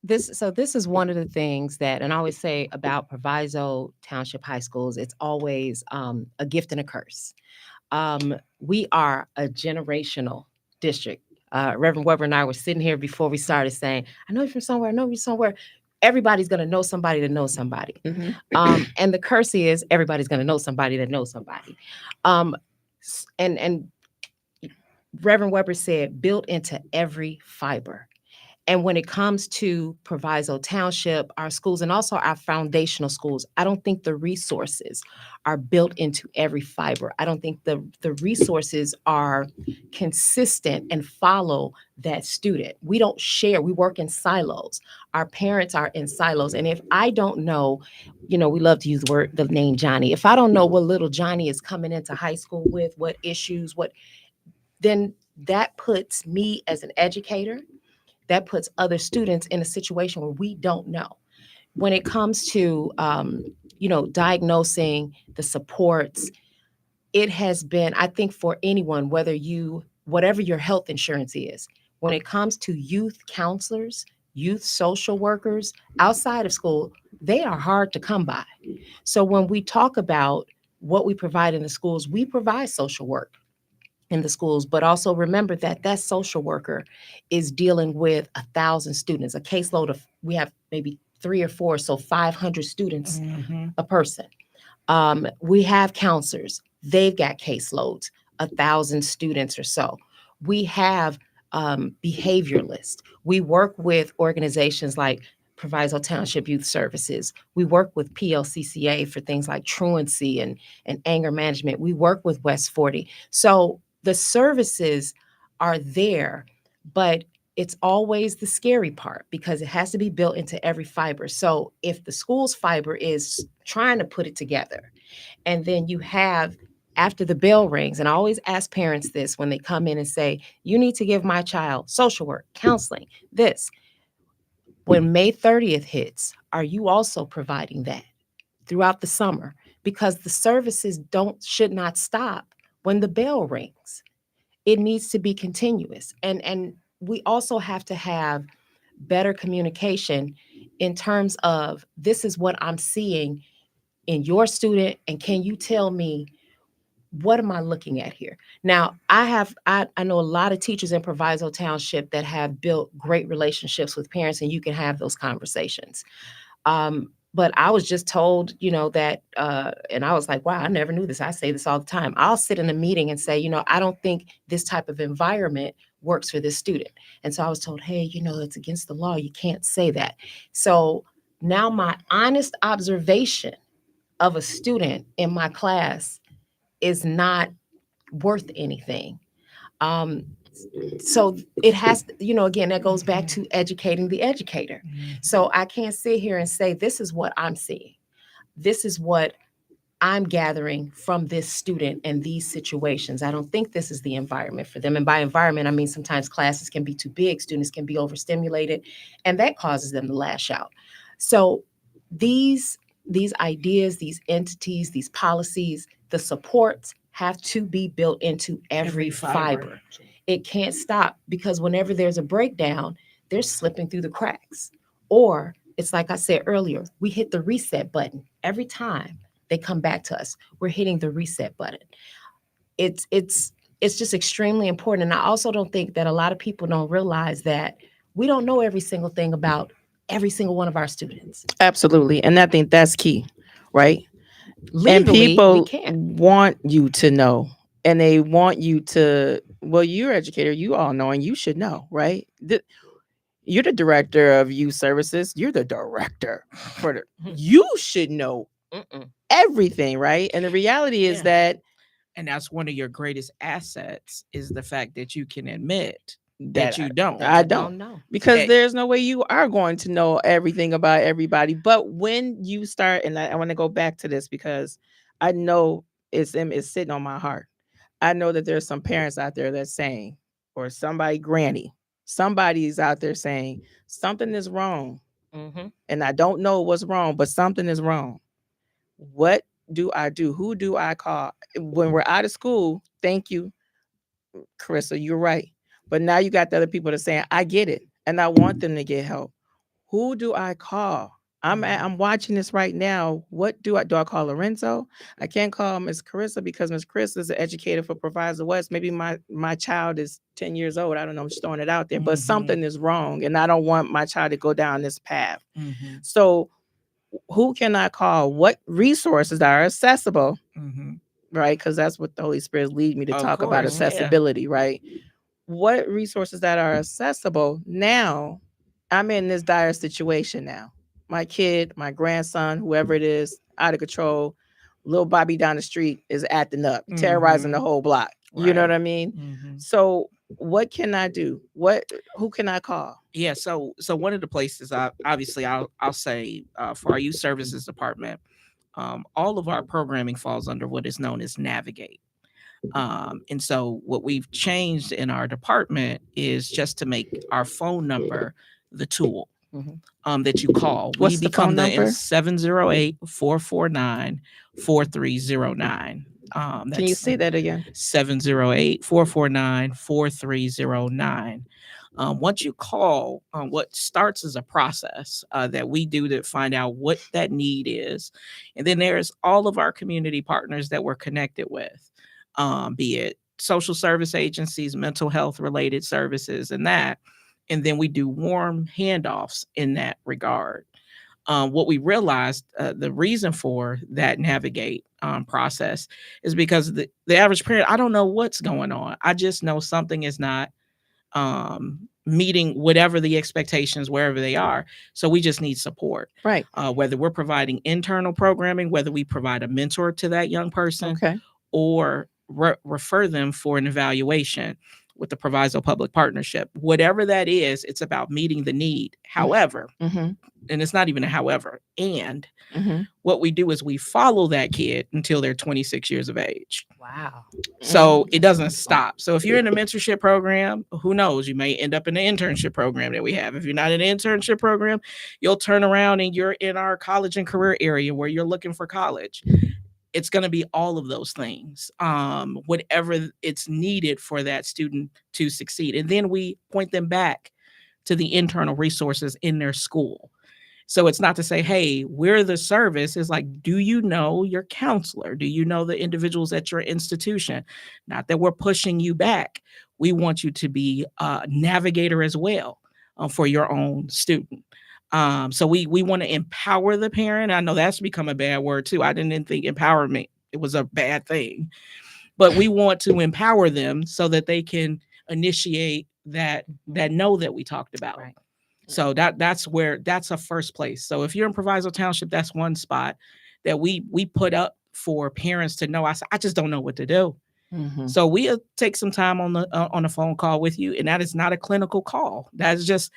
This is one of the things that, and I always say about Proviso Township High Schools, it's always a gift and a curse. We are a generational district. Reverend Weber and I were sitting here before we started saying, I know you from somewhere, I know you somewhere. Everybody's going to know somebody to know somebody. And the curse is everybody's going to know somebody that knows somebody. And Reverend Weber said, built into every fiber. And when it comes to Proviso Township, our schools, and also our foundational schools, I don't think the resources are built into every fiber. I don't think the resources are consistent and follow that student. We don't share. We work in silos. Our parents are in silos. And if I don't know, we love to use the name Johnny. If I don't know what little Johnny is coming into high school with, what issues, then that puts me as an educator, that puts other students in a situation where we don't know. When it comes to, diagnosing the supports, it has been, I think for anyone, whatever your health insurance is, when it comes to youth counselors, youth social workers outside of school, they are hard to come by. So when we talk about what we provide in the schools, we provide social work in the schools, but also remember that social worker is dealing with 1,000 students, a caseload of, we have maybe 3 or 4, so 500 students a person. We have counselors, they've got caseloads, 1,000 students or so. We have behavioralists. We work with organizations like Proviso Township Youth Services. We work with PLCCA for things like truancy and anger management. We work with West 40. So the services are there, but it's always the scary part because it has to be built into every fiber. So if the school's fiber is trying to put it together, and then you have, after the bell rings, and I always ask parents this when they come in and say, you need to give my child social work, counseling, this. When May 30th hits, are you also providing that throughout the summer? Because the services should not stop when the bell rings. It needs to be continuous. And we also have to have better communication in terms of, this is what I'm seeing in your student, and can you tell me, what am I looking at here? Now, I know a lot of teachers in Proviso Township that have built great relationships with parents, and you can have those conversations. But I was just told, that, and I was like, wow, I never knew this. I say this all the time. I'll sit in a meeting and say, I don't think this type of environment works for this student. And so I was told, hey, it's against the law. You can't say that. So now my honest observation of a student in my class is not worth anything. So it has, again, that goes back to educating the educator. So I can't sit here and say, this is what I'm seeing. This is what I'm gathering from this student and these situations. I don't think this is the environment for them. And by environment, I mean, sometimes classes can be too big, students can be overstimulated, and that causes them to lash out. So these ideas, these entities, these policies, the supports have to be built into every fiber. It can't stop, because whenever there's a breakdown, they're slipping through the cracks. Or it's like I said earlier, we hit the reset button every time they come back to us. We're hitting the reset button. It's just extremely important. And I also don't think that a lot of people don't realize that we don't know every single thing about every single one of our students. Absolutely. And I think that's key, right? Legally, and people we can't. want you to know, and they want you to, well, you're an educator, you all know, and you should know, right? You're the director of youth services. You're the director for the, you should know everything, right? And the reality is that, and that's one of your greatest assets, is the fact that you can admit that you don't. I don't know, because there's no way you are going to know everything about everybody. But when you start, and I want to go back to this because I know it's sitting on my heart. I know that there's some parents out there that's saying, or somebody's out there saying something is wrong, and I don't know what's wrong, but something is wrong. What do I do? Who do I call when we're out of school? Thank you, Carissa. You're right. But now you got the other people that are saying, I get it, and I want them to get help. Who do I call? I'm watching this right now. What do I call Lorenzo? I can't call Miss Carissa because Miss Carissa is an educator for Proviso West. Maybe my child is 10 years old. I don't know. I'm just throwing it out there, but something is wrong, and I don't want my child to go down this path. So who can I call? What resources are accessible? Right? Because that's what the Holy Spirit lead me to talk about, accessibility, right? What resources that are accessible now? I'm in this dire situation now. My kid, my grandson, whoever it is, out of control. Little Bobby down the street is acting up, terrorizing the whole block. You know what I mean? So what can I do? Who can I call? Yeah. So one of the places, I'll say for our youth services department, all of our programming falls under what is known as Navigate. And so what we've changed in our department is just to make our phone number the tool that you call. What's the phone number? 708-449-4309. Can you say that again? 708-449-4309. Once you call, what starts as a process that we do to find out what that need is. And then there's all of our community partners that we're connected with, be it social service agencies, mental health related services, and that. And then we do warm handoffs in that regard. What we realized, the reason for that Navigate process is because the average parent, I don't know what's going on. I just know something is not meeting whatever the expectations, wherever they are. So we just need support. Right. Whether we're providing internal programming, whether we provide a mentor to that young person, or refer them for an evaluation with the Proviso Public Partnership. Whatever that is, it's about meeting the need. However, and it's not even a however, and what we do is we follow that kid until they're 26 years of age. Wow. So it doesn't stop. So if you're in a mentorship program, who knows, you may end up in the internship program that we have. If you're not in an internship program, you'll turn around and you're in our college and career area where you're looking for college. It's going to be all of those things, whatever it's needed for that student to succeed. And then we point them back to the internal resources in their school. So it's not to say, hey, we're the service. It's like, do you know your counselor? Do you know the individuals at your institution? Not that we're pushing you back. We want you to be a navigator as well for your own student. So we want to empower the parent. I know that's become a bad word too. I didn't think empowerment, it was a bad thing, but we want to empower them so that they can initiate that know that we talked about. Right. So that's a first place. So if you're in Proviso Township, that's one spot that we put up for parents to know. I just don't know what to do. So we'll take some time on a phone call with you. And that is not a clinical call. That's just,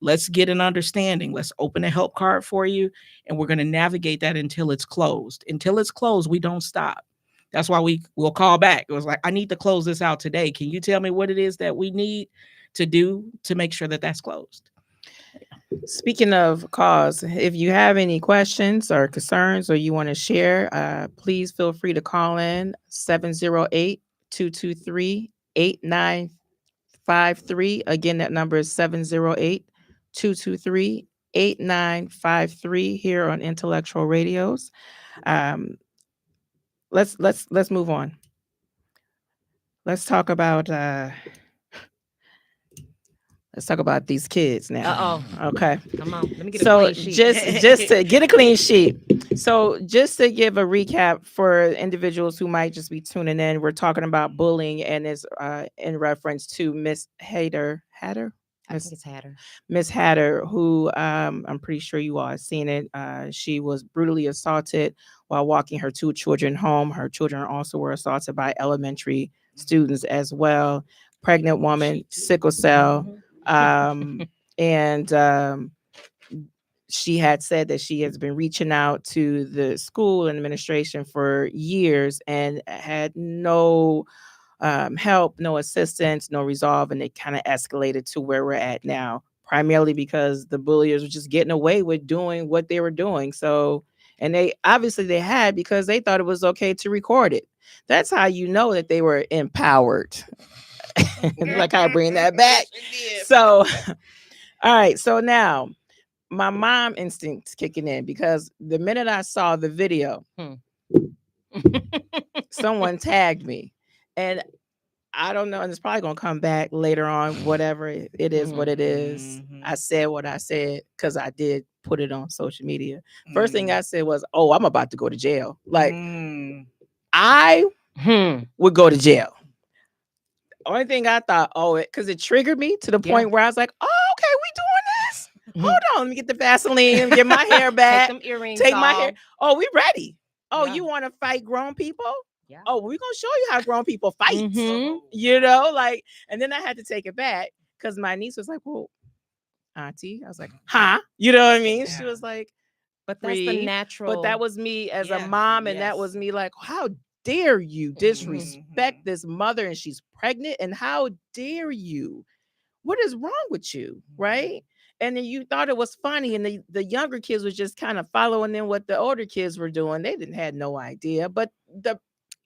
let's get an understanding. Let's open a help card for you. And we're going to navigate that until it's closed. Until it's closed, we don't stop. That's why we'll call back. It was like, I need to close this out today. Can you tell me what it is that we need to do to make sure that that's closed? Speaking of calls, if you have any questions or concerns or you want to share, please feel free to call in 708-223-8953. Again, that number is 708-223-8953 here on Intellectual Radios. Let's move on. Let's talk about these kids now. Okay. Come on. Let me get a clean sheet. just to get a clean sheet. So just to give a recap for individuals who might just be tuning in, we're talking about bullying, and it's in reference to Miss Hatter. I think it's Hatter. Miss Hatter, who I'm pretty sure you all have seen it. She was brutally assaulted while walking her two children home. Her children also were assaulted by elementary students as well. Pregnant woman, sickle cell. And she had said that she has been reaching out to the school and administration for years and had no help, no assistance, no resolve, and it kind of escalated to where we're at now, primarily because the bullies were just getting away with doing what they were doing. So, and they had, because they thought it was okay to record it. That's how you know that they were empowered. Like I bring that back. So, all right. So now my mom instinct's kicking in because the minute I saw the video, someone tagged me, and I don't know, and it's probably gonna come back later on. Whatever it is, what it is. I said what I said because I did put it on social media. First thing I said was, "Oh, I'm about to go to jail." Like I would go to jail. Only thing I thought, because it triggered me to the point where I was like, "Oh, okay, we doing this. Hold on, let me get the Vaseline, get my hair back, Take them earrings take my off. hair. Oh, we ready? Oh, Yeah. you want to fight grown people? Yeah. Oh, we're gonna show you how grown people fight. Mhm. You know, like, and then I had to take it back because my niece was like, "Well, Auntie," I was like, "Huh?" You know what I mean? She was like, But that's the "Breathe." natural. But that was me as a mom, and that was me like, how dare you disrespect this mother, and she's pregnant, and how dare you? What is wrong with you, right? And then you thought it was funny, and the younger kids was just kind of following in what the older kids were doing. They didn't had no idea, but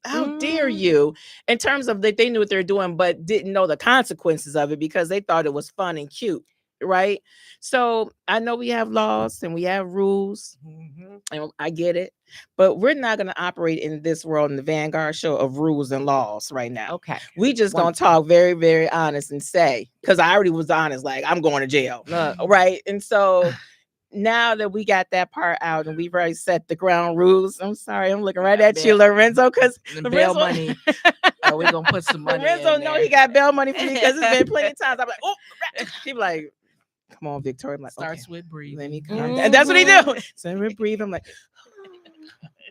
how dare you? In terms of that, they knew what they were doing, but didn't know the consequences of it because they thought it was fun and cute, right? So I know we have laws and we have rules, and I get it, but we're not going to operate in this world in the VANNguard Show of rules and laws right now. Okay. We just gonna talk very, very honest and say, because I already was honest, like I'm going to jail, right? And so now that we got that part out and we've already set the ground rules, I'm sorry, I'm looking right at you, Lorenzo, because bail money. We're gonna put some money. Lorenzo know he got bail money for me because it's been plenty of times. I'm like, oh, people like, come on, Victoria. I'm like, Starts with breathing. let me calm down. And that's what he do. So we breathe. I'm like,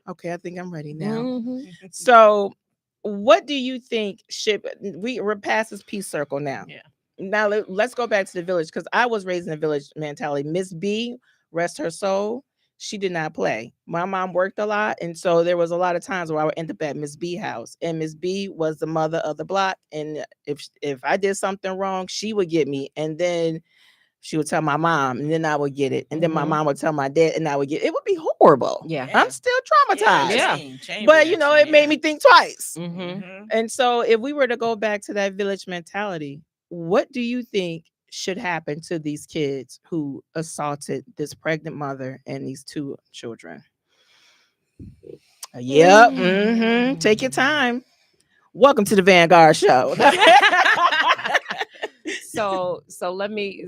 okay, I think I'm ready now. So what do you think we're past this peace circle now? Yeah. Now let's go back to the village, because I was raised in a village mentality. Miss B, rest her soul, she did not play. My mom worked a lot, and so there was a lot of times where I would end up at Miss B house, and Miss B was the mother of the block. And if I did something wrong, she would get me, and then she would tell my mom, and then I would get it, and then my mom would tell my dad, and I would get it. It would be horrible. Yeah. I'm still traumatized. Chain But you know, it reaction, made me think twice. Mm-hmm. And so if we were to go back to that village mentality, what do you think should happen to these kids who assaulted this pregnant mother and these two children? Yep. Take your time. Welcome to the VANNguard Show. So let me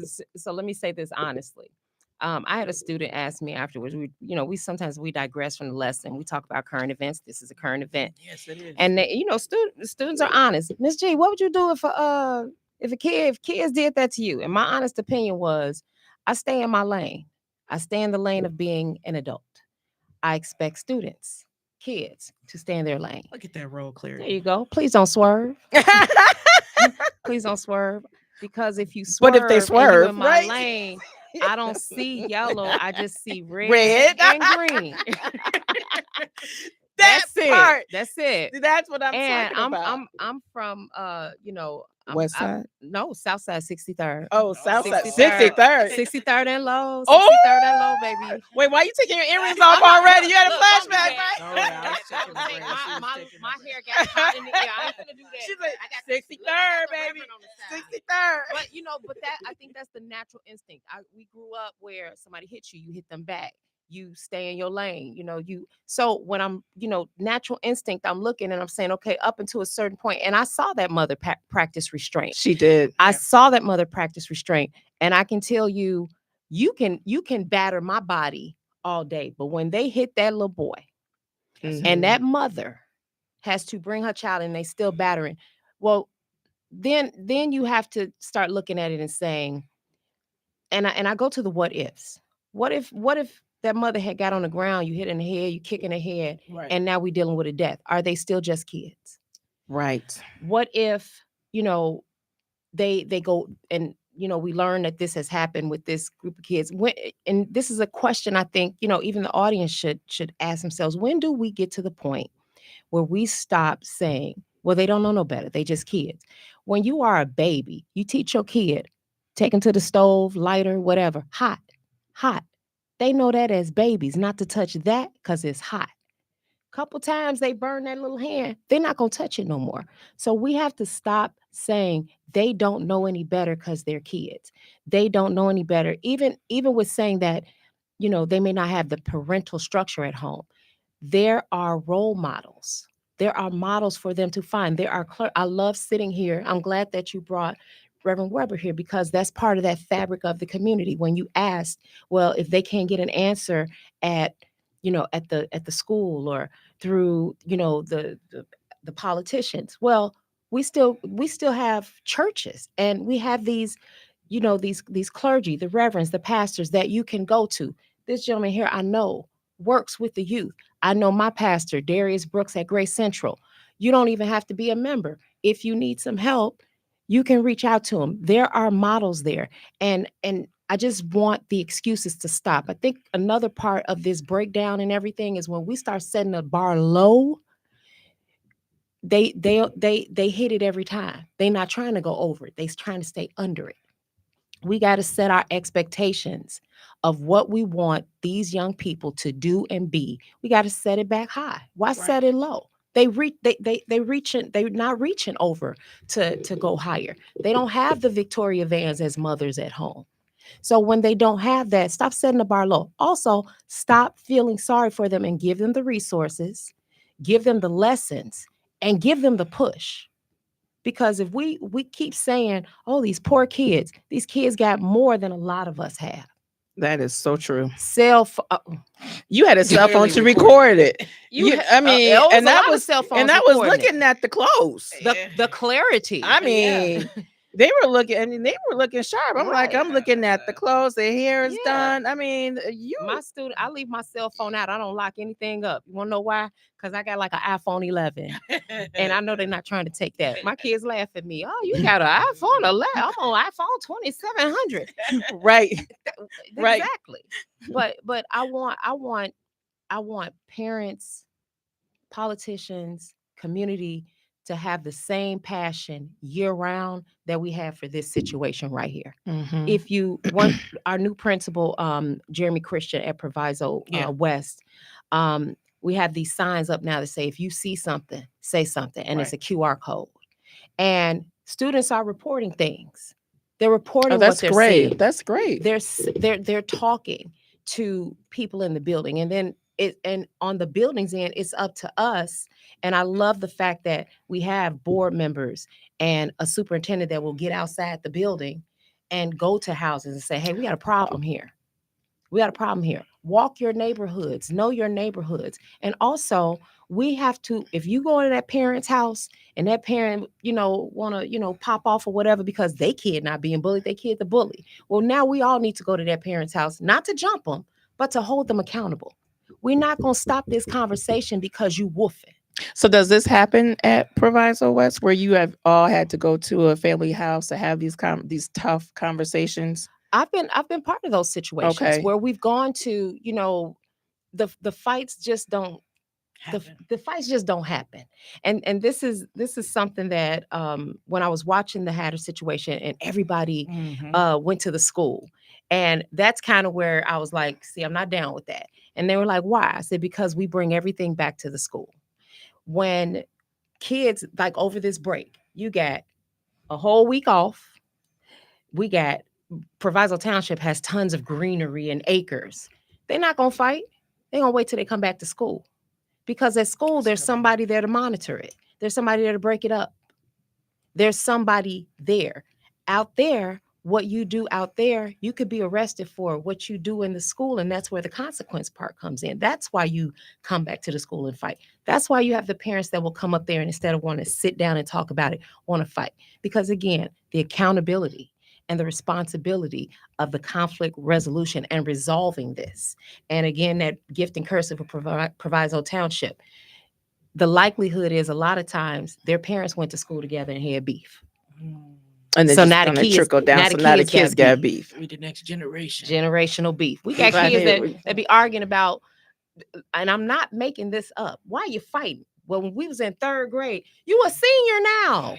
say this honestly. I had a student ask me afterwards. We sometimes digress from the lesson. We talk about current events. This is a current event. Yes, it is. And they, students are honest. Miss G, what would you do if kids did that to you? And my honest opinion was, I stay in my lane. I stay in the lane of being an adult. I expect kids, to stay in their lane. Look at that roll clear. There you go. Please don't swerve. Please don't swerve. Because if you swerve, but if they swerve, in my right? lane, I don't see yellow. I just see red and green. That's it. That's it. That's what I'm talking about. I'm from West side? No, South side, 63rd. Oh, South side, 63rd. 63rd. 63rd and low. 63rd Oh! and low, baby. Wait, why are you taking your earrings off already? You had a flashback, right? Oh, yeah, I was checking the braids. She was taking my the hair got caught in the ear. I ain't gonna do that. She's like, I got 63rd, baby. 63rd. But I think that's the natural instinct. We grew up where somebody hits you, you hit them back. You stay in your lane, so when I'm, natural instinct, I'm looking and I'm saying, okay, up until a certain point. And I saw that mother practice restraint. She did. I saw that mother practice restraint. And I can tell you, you can batter my body all day. But when they hit that little boy and that mother has to bring her child and they still battering, well, then you have to start looking at it and saying, and I go to the what ifs. What if that mother had got on the ground, you hit in the head, you kick in the head, Right. and now we're dealing with a death? Are they still just kids? Right. What if, they go and, we learn that this has happened with this group of kids? And this is a question I think, even the audience should ask themselves. When do we get to the point where we stop saying, well, they don't know no better, they just kids? When you are a baby, you teach your kid, take them to the stove, lighter, whatever, hot. They know that as babies, not to touch that because it's hot. couple times they burn that little hand, they're not going to touch it no more. So we have to stop saying they don't know any better because they're kids. They don't know any better. Even with saying that, they may not have the parental structure at home. There are role models. There are models for them to find. I love sitting here. I'm glad that you brought Reverend Weber here, because that's part of that fabric of the community. When you ask, well, if they can't get an answer at the school or through, the politicians, well, we still have churches, and we have these, these clergy, the reverends, the pastors that you can go to. This gentleman here, I know, works with the youth. I know my pastor, Darius Brooks at Grace Central. You don't even have to be a member. If you need some help, you can reach out to him. There are models there. And I just want the excuses to stop. I think another part of this breakdown and everything is when we start setting the bar low, they hit it every time. They're not trying to go over it. They're trying to stay under it. We got to set our expectations of what we want these young people to do and be. We got to set it back high. Why set it low? They're not reaching over to go higher. They don't have the Victoria Vans as mothers at home. So when they don't have that, stop setting the bar low. Also, stop feeling sorry for them and give them the resources, give them the lessons, and give them the push. Because if we keep saying, oh, these poor kids, these kids got more than a lot of us have. That is so true. You had a cell phone to record it. And I was looking at the clothes, the clarity. I mean, they were looking sharp. I'm like, I'm looking at the clothes. Their hair is done. I mean, I leave my cell phone out. I don't lock anything up. You want to know why? Because I got like an iPhone 11, and I know they're not trying to take that. My kids laugh at me. Oh, you got an iPhone 11? I'm on iPhone 2700. Right. Exactly. But I want parents, politicians, community to have the same passion year round that we have for this situation right here. Mm-hmm. If you want our new principal, Jeremy Christian at Proviso West, we have these signs up now that say, if you see something, say something. And it's a QR code. And students are reporting things. They're reporting what they're seeing. That's great. They're talking to people in the building. And then and on the building's end, it's up to us. And I love the fact that we have board members and a superintendent that will get outside the building and go to houses and say, hey, we got a problem here. We got a problem here. Walk your neighborhoods, know your neighborhoods. And also, we have to, if you go to that parent's house and that parent, want to, pop off or whatever because they kid not being bullied, they kid the bully. Well, now we all need to go to that parent's house, not to jump them, but to hold them accountable. We're not going to stop this conversation because you woofing. So does this happen at Proviso West, where you have all had to go to a family house to have these tough conversations? I've been part of those situations where we've gone to, the fights just don't the fights just don't happen. And this is something that when I was watching the Hatter situation and everybody went to the school, and that's kind of where I was like, see, I'm not down with that. And they were like, why? I said, because we bring everything back to the school. When kids, like over this break, you got a whole week off. We got Proviso Township has tons of greenery and acres. They're not going to fight. They're going to wait till they come back to school. Because at school, there's somebody there to monitor it. There's somebody there to break it up. There's somebody there. Out there, what you do out there, you could be arrested for what you do in the school. And that's where the consequence part comes in. That's why you come back to the school and fight. That's why you have the parents that will come up there and instead of wanting to sit down and talk about it, want to fight. Because again, the accountability and the responsibility of the conflict resolution and resolving this. And again, that gift and curse of a Proviso Township, the likelihood is a lot of times their parents went to school together and had beef. And then so now the kids trickle down. So now the kids got beef. We the next generation. Generational beef. We got kids that be arguing about, and I'm not making this up. Why are you fighting? Well, when we was in third grade, you a senior now.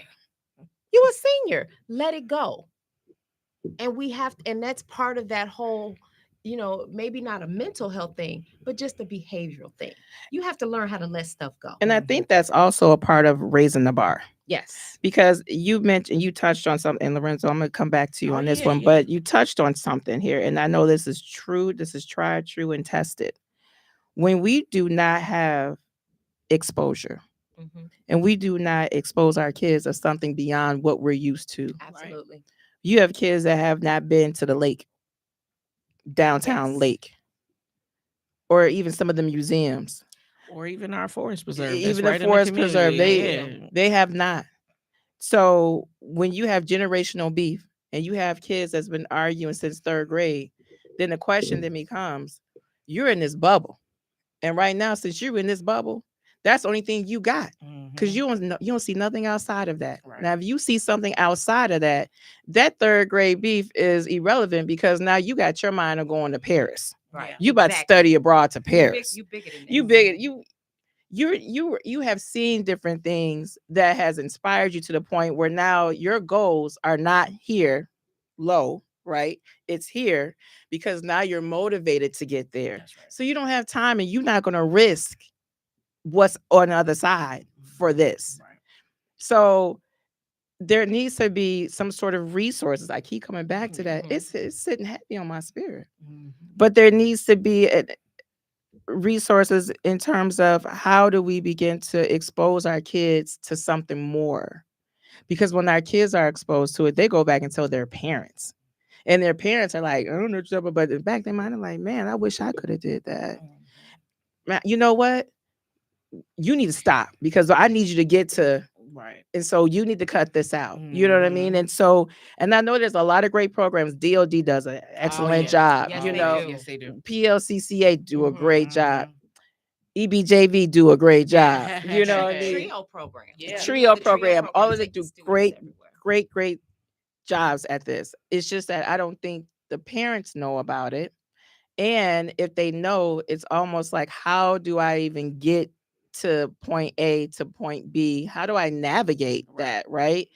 You a senior. Let it go. And we have, and that's part of that whole, maybe not a mental health thing, but just a behavioral thing. You have to learn how to let stuff go. And I think that's also a part of raising the bar. Yes. Because you touched on something, and Lorenzo, I'm going to come back to you on this one, yeah. but you touched on something here, and I know this is true. This is tried, true, and tested. When we do not have exposure, and we do not expose our kids to something beyond what we're used to. Absolutely. You have kids that have not been to the lake, downtown lake, or even some of the museums, or even our forest preserve. Even the forest preserve, they have not. So when you have generational beef and you have kids that's been arguing since third grade, then the question then becomes, you're in this bubble, and right now, since you're in this bubble, that's the only thing you got, because you don't see nothing outside of that. Right. Now, if you see something outside of that, that third grade beef is irrelevant, because now you got your mind on going to Paris. Right. You about to study abroad to Paris. You bigger than that. You bigger. You have seen different things that has inspired you to the point where now your goals are not here low, right? It's here because now you're motivated to get there. Right. So you don't have time, and you're not going to risk what's on the other side for this. Right. So there needs to be some sort of resources. I keep coming back to that. It's sitting heavy on my spirit. But there needs to be resources in terms of how do we begin to expose our kids to something more? Because when our kids are exposed to it, they go back and tell their parents. And their parents are like, I don't know, but in the back of their mind, they're like, man, I wish I could have did that. Man, you know what? You need to stop, because I need you to get to right. And so you need to cut this out. You know what I mean? And so, and I know there's a lot of great programs. DOD does an excellent job. Yes, Yes, they do. PLCCA do a great job. EBJV do a great job. You know what I mean? Trio program. Yeah. Trio program. All of them do great jobs at this. It's just that I don't think the parents know about it. And if they know, it's almost like, how do I even get to point A to point B? How do I navigate that, right?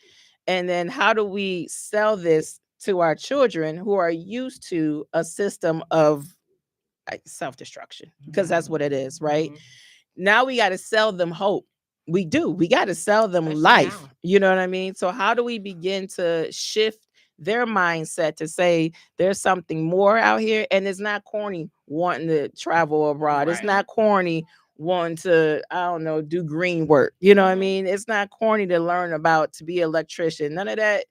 And then how do we sell this to our children who are used to a system of self-destruction? Because that's what it is, right? Now we got to sell them hope. We got to sell them life. You know what I mean? So how do we begin to shift their mindset to say there's something more out here? And it's not corny wanting to travel abroad. Right. It's not corny wanting to, I don't know, do green work. You know what I mean? It's not corny to learn about to be an electrician. None of that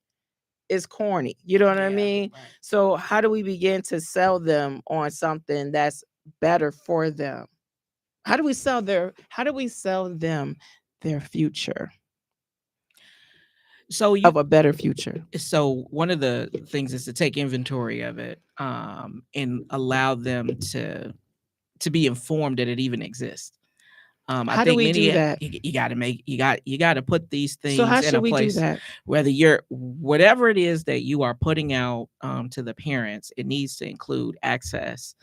is corny. You know what I mean? Right. So how do we begin to sell them on something that's better for them? How do we sell them their future? Of a better future. So one of the things is to take inventory of it, and allow them to be informed that it even exists. How do we do that? You got to put these things in a place. So how should we do that? Whether whatever it is that you are putting out to the parents, it needs to include access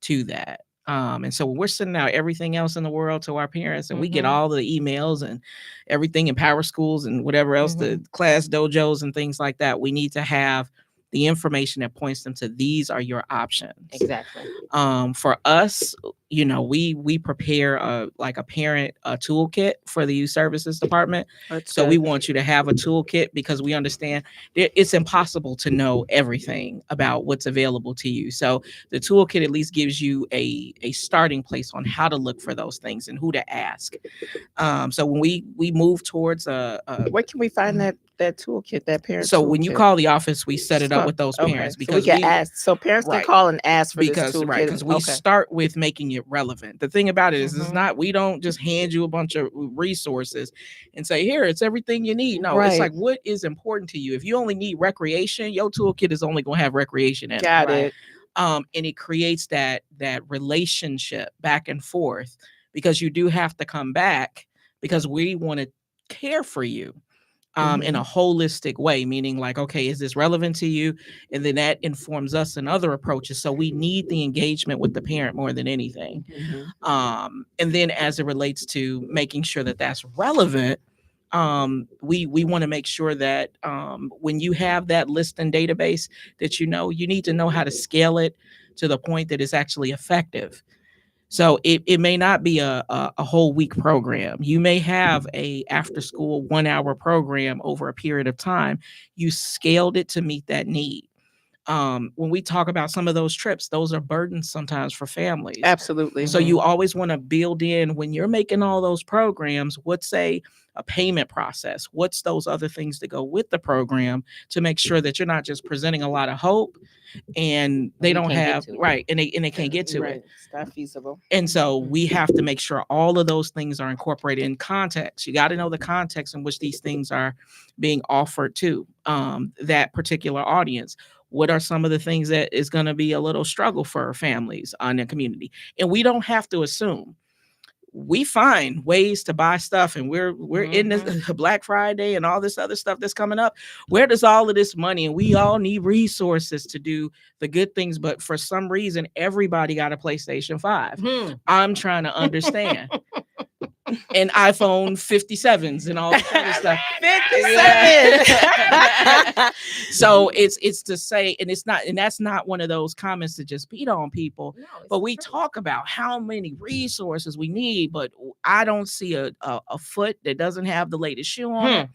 to that. And so when we're sending out everything else in the world to our parents, and we get all the emails and everything in power schools and whatever else, the class dojos and things like that, we need to have the information that points them to these are your options. Exactly. For us, we prepare a parent toolkit for the youth services department. So we want you to have a toolkit, because we understand it's impossible to know everything about what's available to you. So the toolkit at least gives you a starting place on how to look for those things and who to ask. So when we move towards where can we find that toolkit, that parent? So when you call the office, we set it up with those parents, because so we can ask. So parents can call and ask for this toolkit. Right, because we start with making it relevant. The thing about it is, it's not, we don't just hand you a bunch of resources and say, here, it's everything you need. No, it's like, what is important to you? If you only need recreation, your toolkit is only going to have recreation in it. Got it. And it creates that relationship back and forth, because you do have to come back, because we want to care for you. In a holistic way, meaning like, okay, is this relevant to you? And then that informs us in other approaches. So we need the engagement with the parent more than anything. And then as it relates to making sure that that's relevant, we want to make sure that when you have that list and database, that you need to know how to scale it to the point that it's actually effective. So it may not be a whole week program. You may have a after school 1 hour program over a period of time. You scaled it to meet that need. When we talk about some of those trips, those are burdens sometimes for families. Absolutely. So you always want to build in, when you're making all those programs, what's a payment process? What's those other things that go with the program to make sure that you're not just presenting a lot of hope and they You don't can't get have to it. right and they can't get to right. it. It's not feasible. And so we have to make sure all of those things are incorporated in context. You got to know the context in which these things are being offered to that particular audience. What are some of the things that is going to be a little struggle for families in the community? And we don't have to assume. We find ways to buy stuff, and we're in this Black Friday and all this other stuff that's coming up. Where does all of this money? And we all need resources to do the good things, but for some reason, everybody got a PlayStation 5. I'm trying to understand. And iPhone 57s and all this other stuff. 57. So it's to say, and that's not one of those comments to just beat on people. No, it's But we true. talk about how many resources we need, but I don't see a foot that doesn't have the latest shoe on it.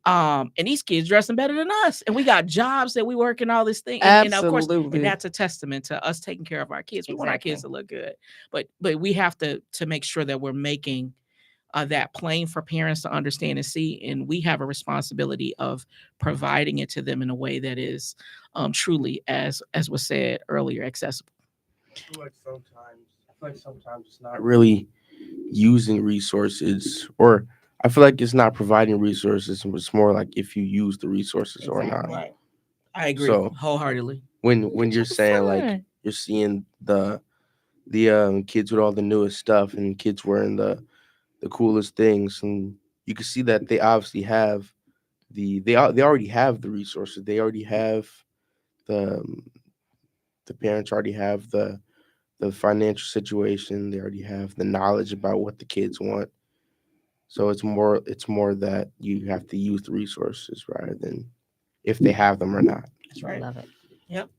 And these kids dressing better than us, and we got jobs that we work in all this thing. And of course, Absolutely. and that's a testament to us taking care of our kids. We want our kids to look good, but we have to make sure that we're making that plain for parents to understand and see, and we have a responsibility of providing it to them in a way that is truly, as was said earlier, accessible. I feel like sometimes it's not really using resources, or I feel like it's not providing resources. It's more like if you use the resources or not. Right. I agree So, wholeheartedly. When you're saying like you're seeing the kids with all the newest stuff and kids wearing the coolest things, and you can see that they obviously have they already have the resources. They already have the parents already have the financial situation. They already have the knowledge about what the kids want. So it's more that you have to use the resources rather than if they have them or not. That's I right. love it. Yep.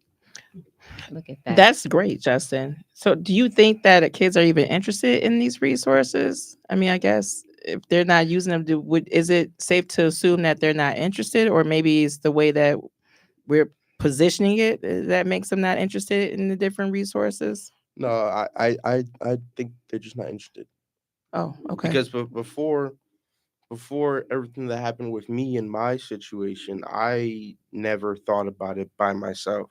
Look at that. That's great, Justin. So do you think that kids are even interested in these resources? I mean, I guess if they're not using them, is it safe to assume that they're not interested, or maybe it's the way that we're positioning it that makes them not interested in the different resources? No, I think they're just not interested. Oh, okay. Because before everything that happened with me and my situation, I never thought about it by myself.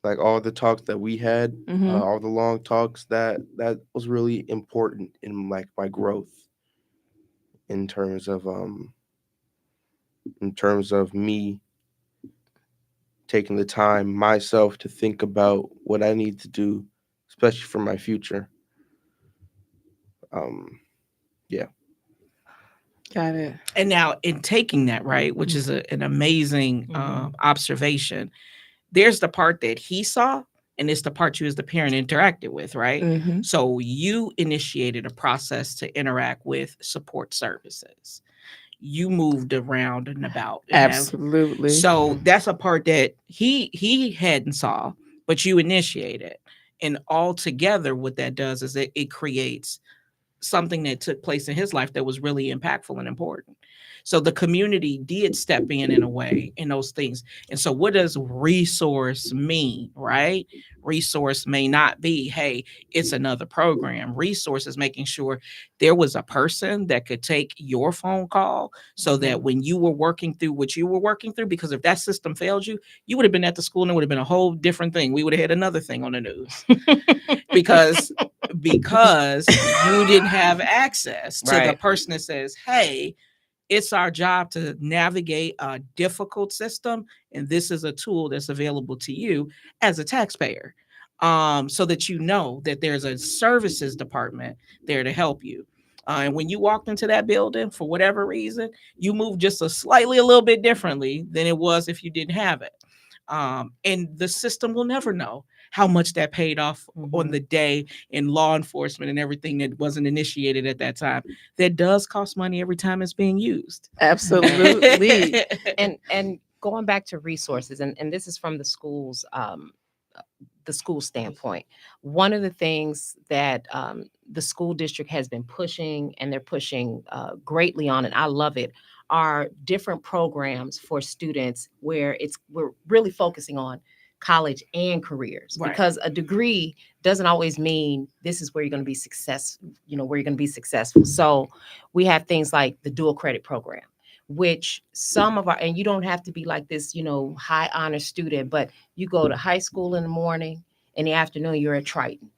Like all the talks that we had, all the long talks, that was really important in like my growth in terms of me taking the time myself to think about what I need to do, especially for my future. Yeah. Got it. And now in taking that, right, which is an amazing observation, there's the part that he saw, and it's the part you as the parent interacted with, right? Mhm. So you initiated a process to interact with support services. You moved around and about. Absolutely. So that's a part that he hadn't saw, but you initiated. And altogether, what that does is it creates something that took place in his life that was really impactful and important. So the community did step in a way in those things. And so what does resource mean, right? Resource may not be, hey, it's another program. Resource is making sure there was a person that could take your phone call so that when you were working through what you were working through, because if that system failed you, you would have been at the school and it would have been a whole different thing. We would have had another thing on the news because you didn't have access to the person that says, hey, it's our job to navigate a difficult system, and this is a tool that's available to you as a taxpayer, so that you know that there's a services department there to help you. And when you walked into that building, for whatever reason, you moved just a little bit differently than it was if you didn't have it. And the system will never know how much that paid off on the day in law enforcement and everything that wasn't initiated at that time. That does cost money every time it's being used. Absolutely. And going back to resources, and this is from the school's the school standpoint. One of the things that the school district has been pushing, and they're pushing greatly on, and I love it, are different programs for students where we're really focusing on college and careers, Right. because a degree doesn't always mean this is where you're going to be successful. So we have things like the dual credit program, which and you don't have to be like this, high honor student, but you go to high school in the morning, in the afternoon, you're at Triton.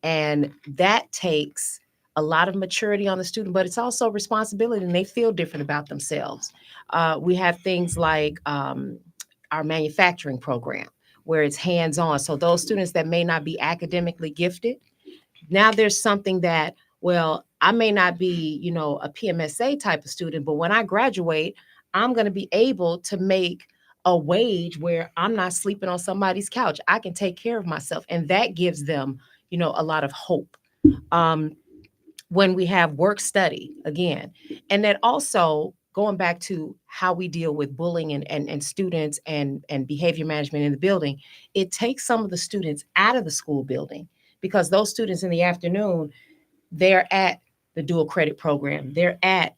And that takes a lot of maturity on the student, but it's also responsibility, and they feel different about themselves. We have things like our manufacturing program, where it's hands-on. So those students that may not be academically gifted, now there's something that, well, I may not be, a PMSA type of student, but when I graduate, I'm going to be able to make a wage where I'm not sleeping on somebody's couch. I can take care of myself. And that gives them, a lot of hope. When we have work study again, and then also going back to how we deal with bullying and students and behavior management in the building, it takes some of the students out of the school building, because those students in the afternoon, they're at the dual credit program. They're at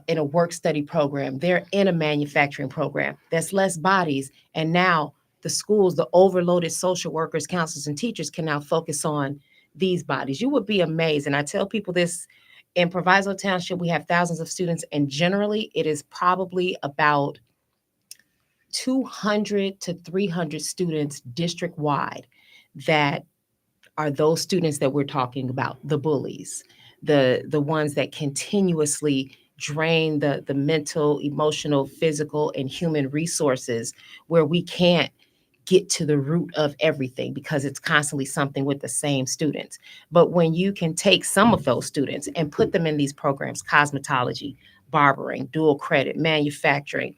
in a work study program. They're in a manufacturing program. There's less bodies. And now the schools, the overloaded social workers, counselors, and teachers can now focus on these bodies. You would be amazed. And I tell people this, in Proviso Township, we have thousands of students, and generally it is probably about 200 to 300 students district-wide that are those students that we're talking about, the bullies, the ones that continuously drain the mental, emotional, physical, and human resources, where we can't get to the root of everything because it's constantly something with the same students. But when you can take some of those students and put them in these programs, cosmetology, barbering, dual credit, manufacturing,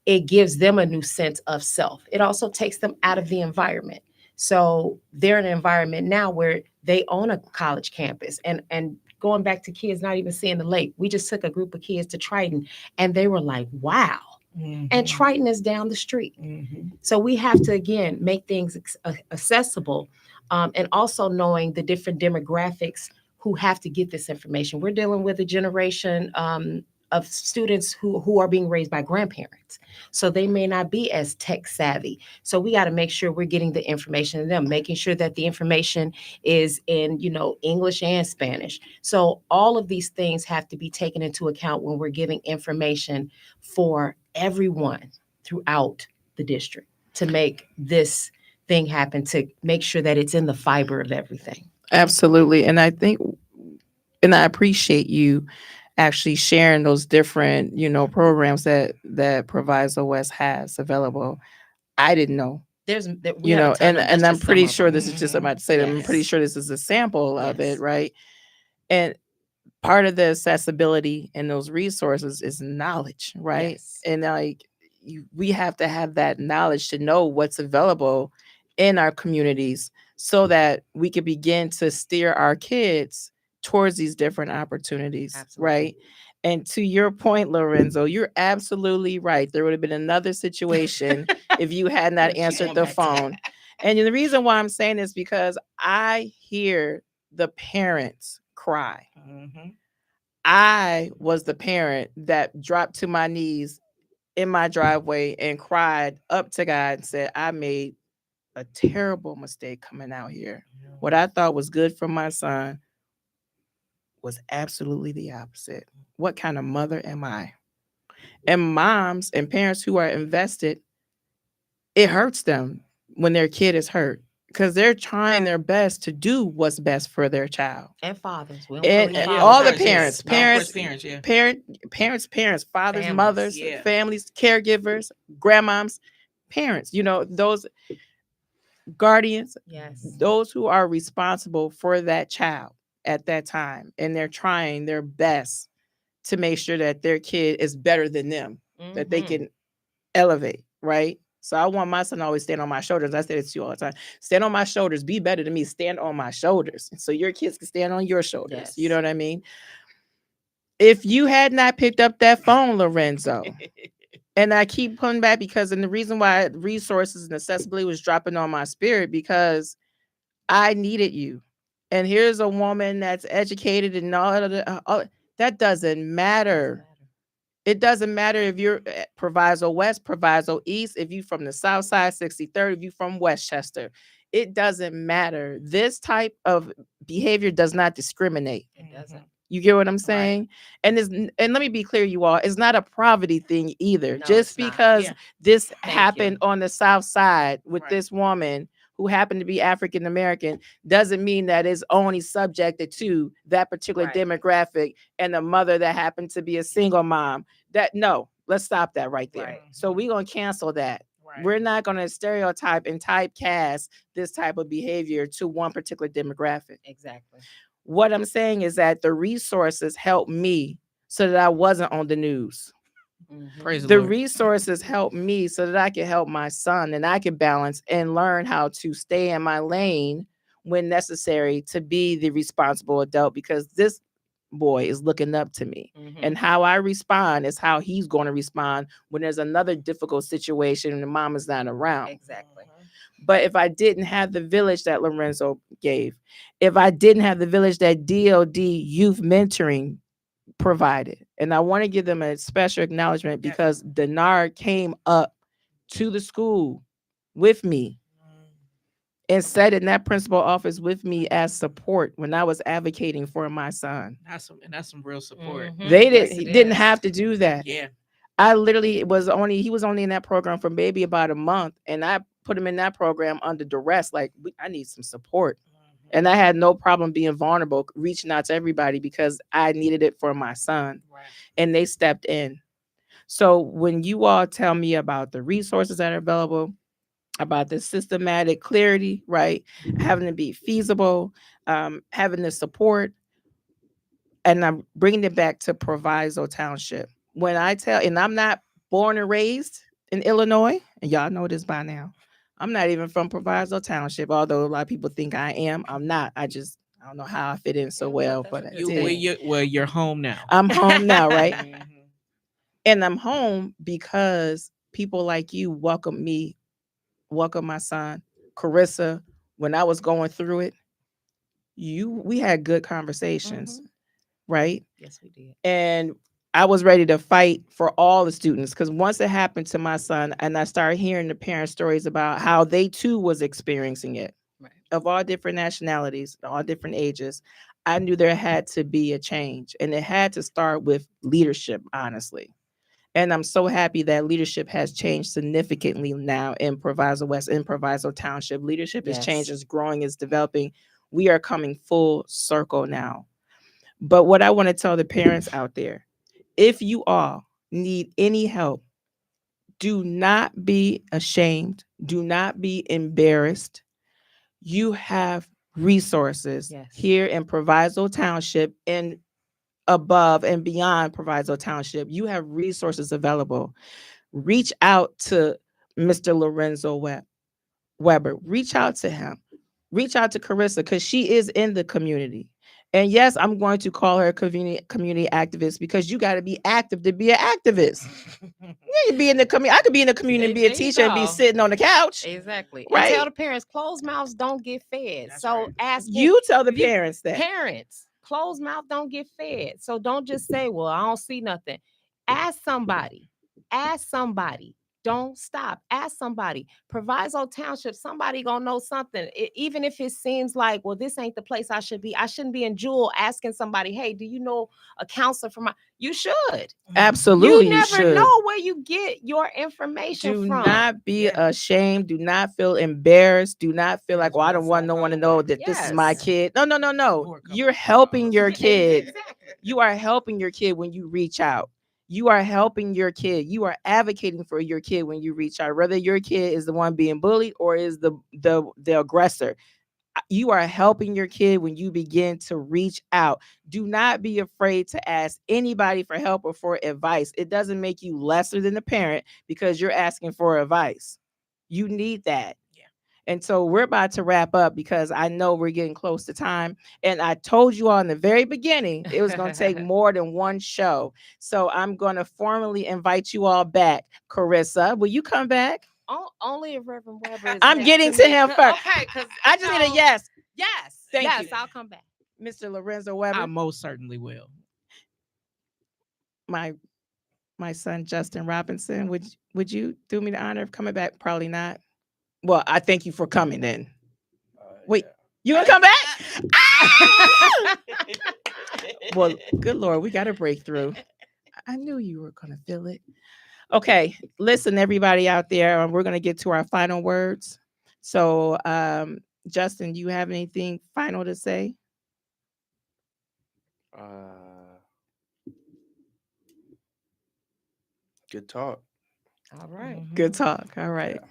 it gives them a new sense of self. It also takes them out of the environment. So they're in an environment now where they own a college campus, and going back to kids not even seeing the lake. We just took a group of kids to Triton, and they were like, wow. Mm-hmm. And Triton is down the street. Mm-hmm. So we have to, again, make things accessible, and also knowing the different demographics who have to get this information. We're dealing with a generation of students who are being raised by grandparents. So they may not be as tech savvy. So we got to make sure we're getting the information to them, making sure that the information is in, English and Spanish. So all of these things have to be taken into account when we're giving information for everyone throughout the district to make this thing happen, to make sure that it's in the fiber of everything. Absolutely. And I think, and I appreciate you actually sharing those different, programs that Proviso West has available. I didn't know. And I'm pretty sure this is just about to say that I'm pretty sure this is a sample of it, right? And part of the accessibility and those resources is knowledge, right? Yes. And we have to have that knowledge to know what's available in our communities so that we can begin to steer our kids towards these different opportunities. Absolutely. Right? And to your point, Lorenzo, you're absolutely right. There would have been another situation if you had not answered the phone. And the reason why I'm saying this, because I hear the parents cry. Mm-hmm. I was the parent that dropped to my knees in my driveway and cried up to God and said, I made a terrible mistake coming out here. Yeah. What I thought was good for my son was absolutely the opposite. What kind of mother am I? And moms and parents who are invested, it hurts them when their kid is hurt, because they're trying their best to do what's best for their child. And fathers. And all the parents, fathers, families, mothers, families, caregivers, grandmoms, parents, those guardians, those who are responsible for that child at that time. And they're trying their best to make sure that their kid is better than them, that they can elevate, right? So I want my son to always stand on my shoulders. I say this to you all the time. Stand on my shoulders. Be better than me. Stand on my shoulders. So your kids can stand on your shoulders. Yes. You know what I mean? If you had not picked up that phone, Lorenzo, And I keep pulling back because, and the reason why resources and accessibility was dropping on my spirit, because I needed you. And here's a woman that's educated and all that doesn't matter. It doesn't matter if you're at Proviso West, Proviso East, if you from the South Side, 63rd, if you from Westchester. It doesn't matter. This type of behavior does not discriminate. It doesn't. You get what I'm saying? And let me be clear, you all, it's not a poverty thing either. No, Just it's not. because Yeah. this Thank happened you. on the South Side with Right. this woman who happened to be African American doesn't mean that it's only subjected to that particular Right. demographic and a mother that happened to be a single mom. No, let's stop that right there. Right. So we're gonna cancel that. Right. We're not gonna stereotype and typecast this type of behavior to one particular demographic. Exactly. What I'm saying is that the resources helped me so that I wasn't on the news. Mhm. Praise the The Lord. resources helped me so that I can help my son and I can balance and learn how to stay in my lane when necessary to be the responsible adult, because this boy is looking up to me. Mhm. And how I respond is how he's going to respond when there's another difficult situation and the mom is not around. Exactly. But if I didn't have the village that Lorenzo gave, if I didn't have the village that DOD Youth Mentoring provided, and I want to give them a special acknowledgement because Denard came up to the school with me and sat in that principal office with me as support when I was advocating for my son. That's some real support. Mhm. They Yes, he it didn't is. have to do that. Yeah. I literally he was only in that program for maybe about a month, and I put him in that program under duress. Like, I need some support. And I had no problem being vulnerable, reaching out to everybody because I needed it for my son. Right. And they stepped in. So when you all tell me about the resources that are available, about the systematic clarity, right, having to be feasible, having the support, and I'm bringing it back to Proviso Township. When I tell, and I'm not born and raised in Illinois, and y'all know this by now. I'm not even from Proviso Township, although a lot of people think I am. I'm not. I don't know how I fit in so Yeah, well, that's but a I good You did. you're home now. I'm home now, right? Mhm. And I'm home because people like you welcome me, welcome my son, Carissa. When I was going through it, we had good conversations, right? Yes, we did. And I was ready to fight for all the students, because once it happened to my son and I started hearing the parent stories about how they too was experiencing it, Right. of all different nationalities, all different ages, I knew there had to be a change, and it had to start with leadership, honestly. And I'm so happy that leadership has changed significantly now in Proviso West, in Proviso Township. Leadership has changed, Yes. is growing, is developing. We are coming full circle now. But what I want to tell the parents out there, if you all need any help, do not be ashamed. Do not be embarrassed. You have resources Yes. here in Proviso Township and above and beyond Proviso Township. You have resources available. Reach out to Mr. Lorenzo Weber. Reach out to him. Reach out to Carissa, because she is in the community. And yes, I'm going to call her a community activist, because you got to be active to be an activist. You can be in the community. I could be in the community and be a There you teacher and be go. sitting on the couch. Exactly. And Right. tell the parents, closed mouths don't get fed. That's So right. ask You tell the you- parents that. parents, closed mouth don't get fed. So don't just say, well, I don't see nothing. Ask somebody. Ask somebody. Don't stop. Ask somebody. Proviso Township, somebody gonna know something. Even if it seems like, well, this ain't the place I should be. I shouldn't be in Jewel asking somebody, hey, do you know a counselor for my? You should. Absolutely, You never should. know where you get your information Do from. not be Yeah. ashamed. Do not feel embarrassed. Do not feel like, Yes, well, I we don't got want no one to South know Carolina. that this is my Yes. kid. No. Or a couple You're of helping dollars. your kid. Exactly. You are helping your kid when you reach out. You are helping your kid. You are advocating for your kid when you reach out, whether your kid is the one being bullied or is the aggressor. You are helping your kid when you begin to reach out. Do not be afraid to ask anybody for help or for advice. It doesn't make you lesser than a parent because you're asking for advice. You need that. Yeah. And so we're about to wrap up because I know we're getting close to time. And I told you all in the very beginning, it was going to take more than one show. So I'm going to formally invite you all back. Carissa, will you come back? Only if Reverend Weber is I'm next getting to to me. him first. Okay, because I just need a yes. Yes. Thank yes, you. I'll come back. Mr. Lorenzo Weber. I most certainly will. My son Justin Robinson, would you do me the honor of coming back? Probably not. Well, I thank you for coming then. Wait, you gonna come back? Well, good Lord, we got a breakthrough. I knew you were gonna feel it. Okay, listen, everybody out there, we're gonna get to our final words. So, Justin, do you have anything final to say? Good talk. All right. Good talk. All right. Yeah.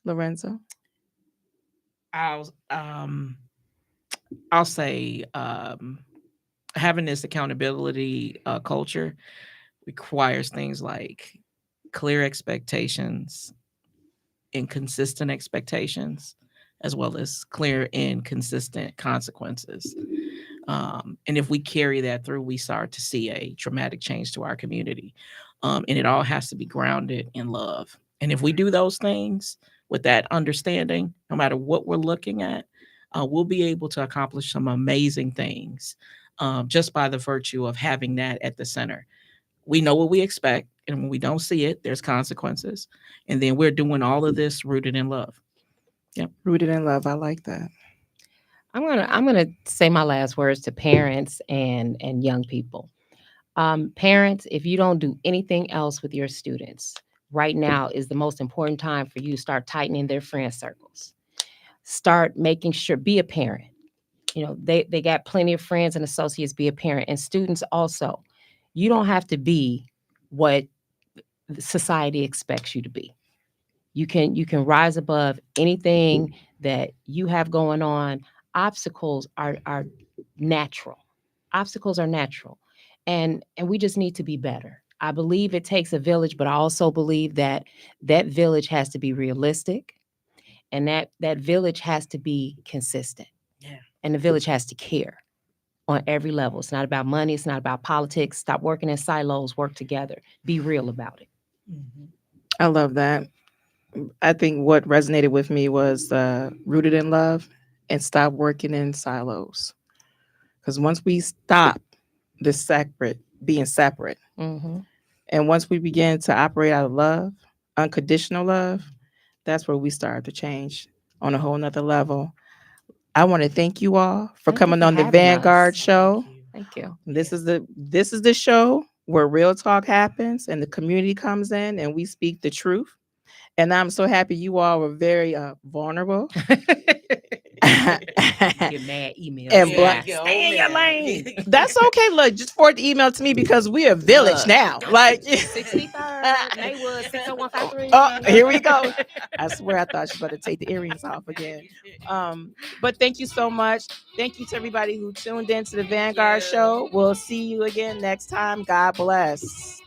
Lorenzo. I'll say having this accountability culture requires things like clear expectations and consistent expectations, as well as clear and consistent consequences. And if we carry that through, we start to see a dramatic change to our community. And it all has to be grounded in love. And if we do those things with that understanding, no matter what we're looking at, we'll be able to accomplish some amazing things just by the virtue of having that at the center. We know what we expect, and when we don't see it, there's consequences. And then we're doing all of this rooted in love. Yep, rooted in love. I like that. I'm gonna say my last words to parents and young people. Parents, if you don't do anything else with your students, right now is the most important time for you to start tightening their friend circles. Start making sure, be a parent. You know, they got plenty of friends and associates, be a parent. And students also, you don't have to be what society expects you to be. You can rise above anything that you have going on. Obstacles are natural. Obstacles are natural. And we just need to be better. I believe it takes a village, but I also believe that village has to be realistic, and that village has to be consistent. Yeah. And the village has to care on every level. It's not about money. It's not about politics. Stop working in silos. Work together. Be real about it. Mm-hmm. I love that. I think what resonated with me was rooted in love and stop working in silos. Because once we stop being separate, Mm-hmm. and once we begin to operate out of love, unconditional love, that's where we start to change on a whole nother level. I want to thank you all for Thank you coming for on the having VANNguard us. Show. Thank you. This is the show where real talk happens and the community comes in and we speak the truth. And I'm so happy you all were very vulnerable. Get mad emails. And stay in your lane. That's okay. Look, just forward the email to me because we're a village now. Like 63rd, Maywood, 60153. Oh, here we go. I swear I thought she was going to take the earrings off again. But thank you so much. Thank you to everybody who tuned in to the VANNguard Show. We'll see you again next time. God bless.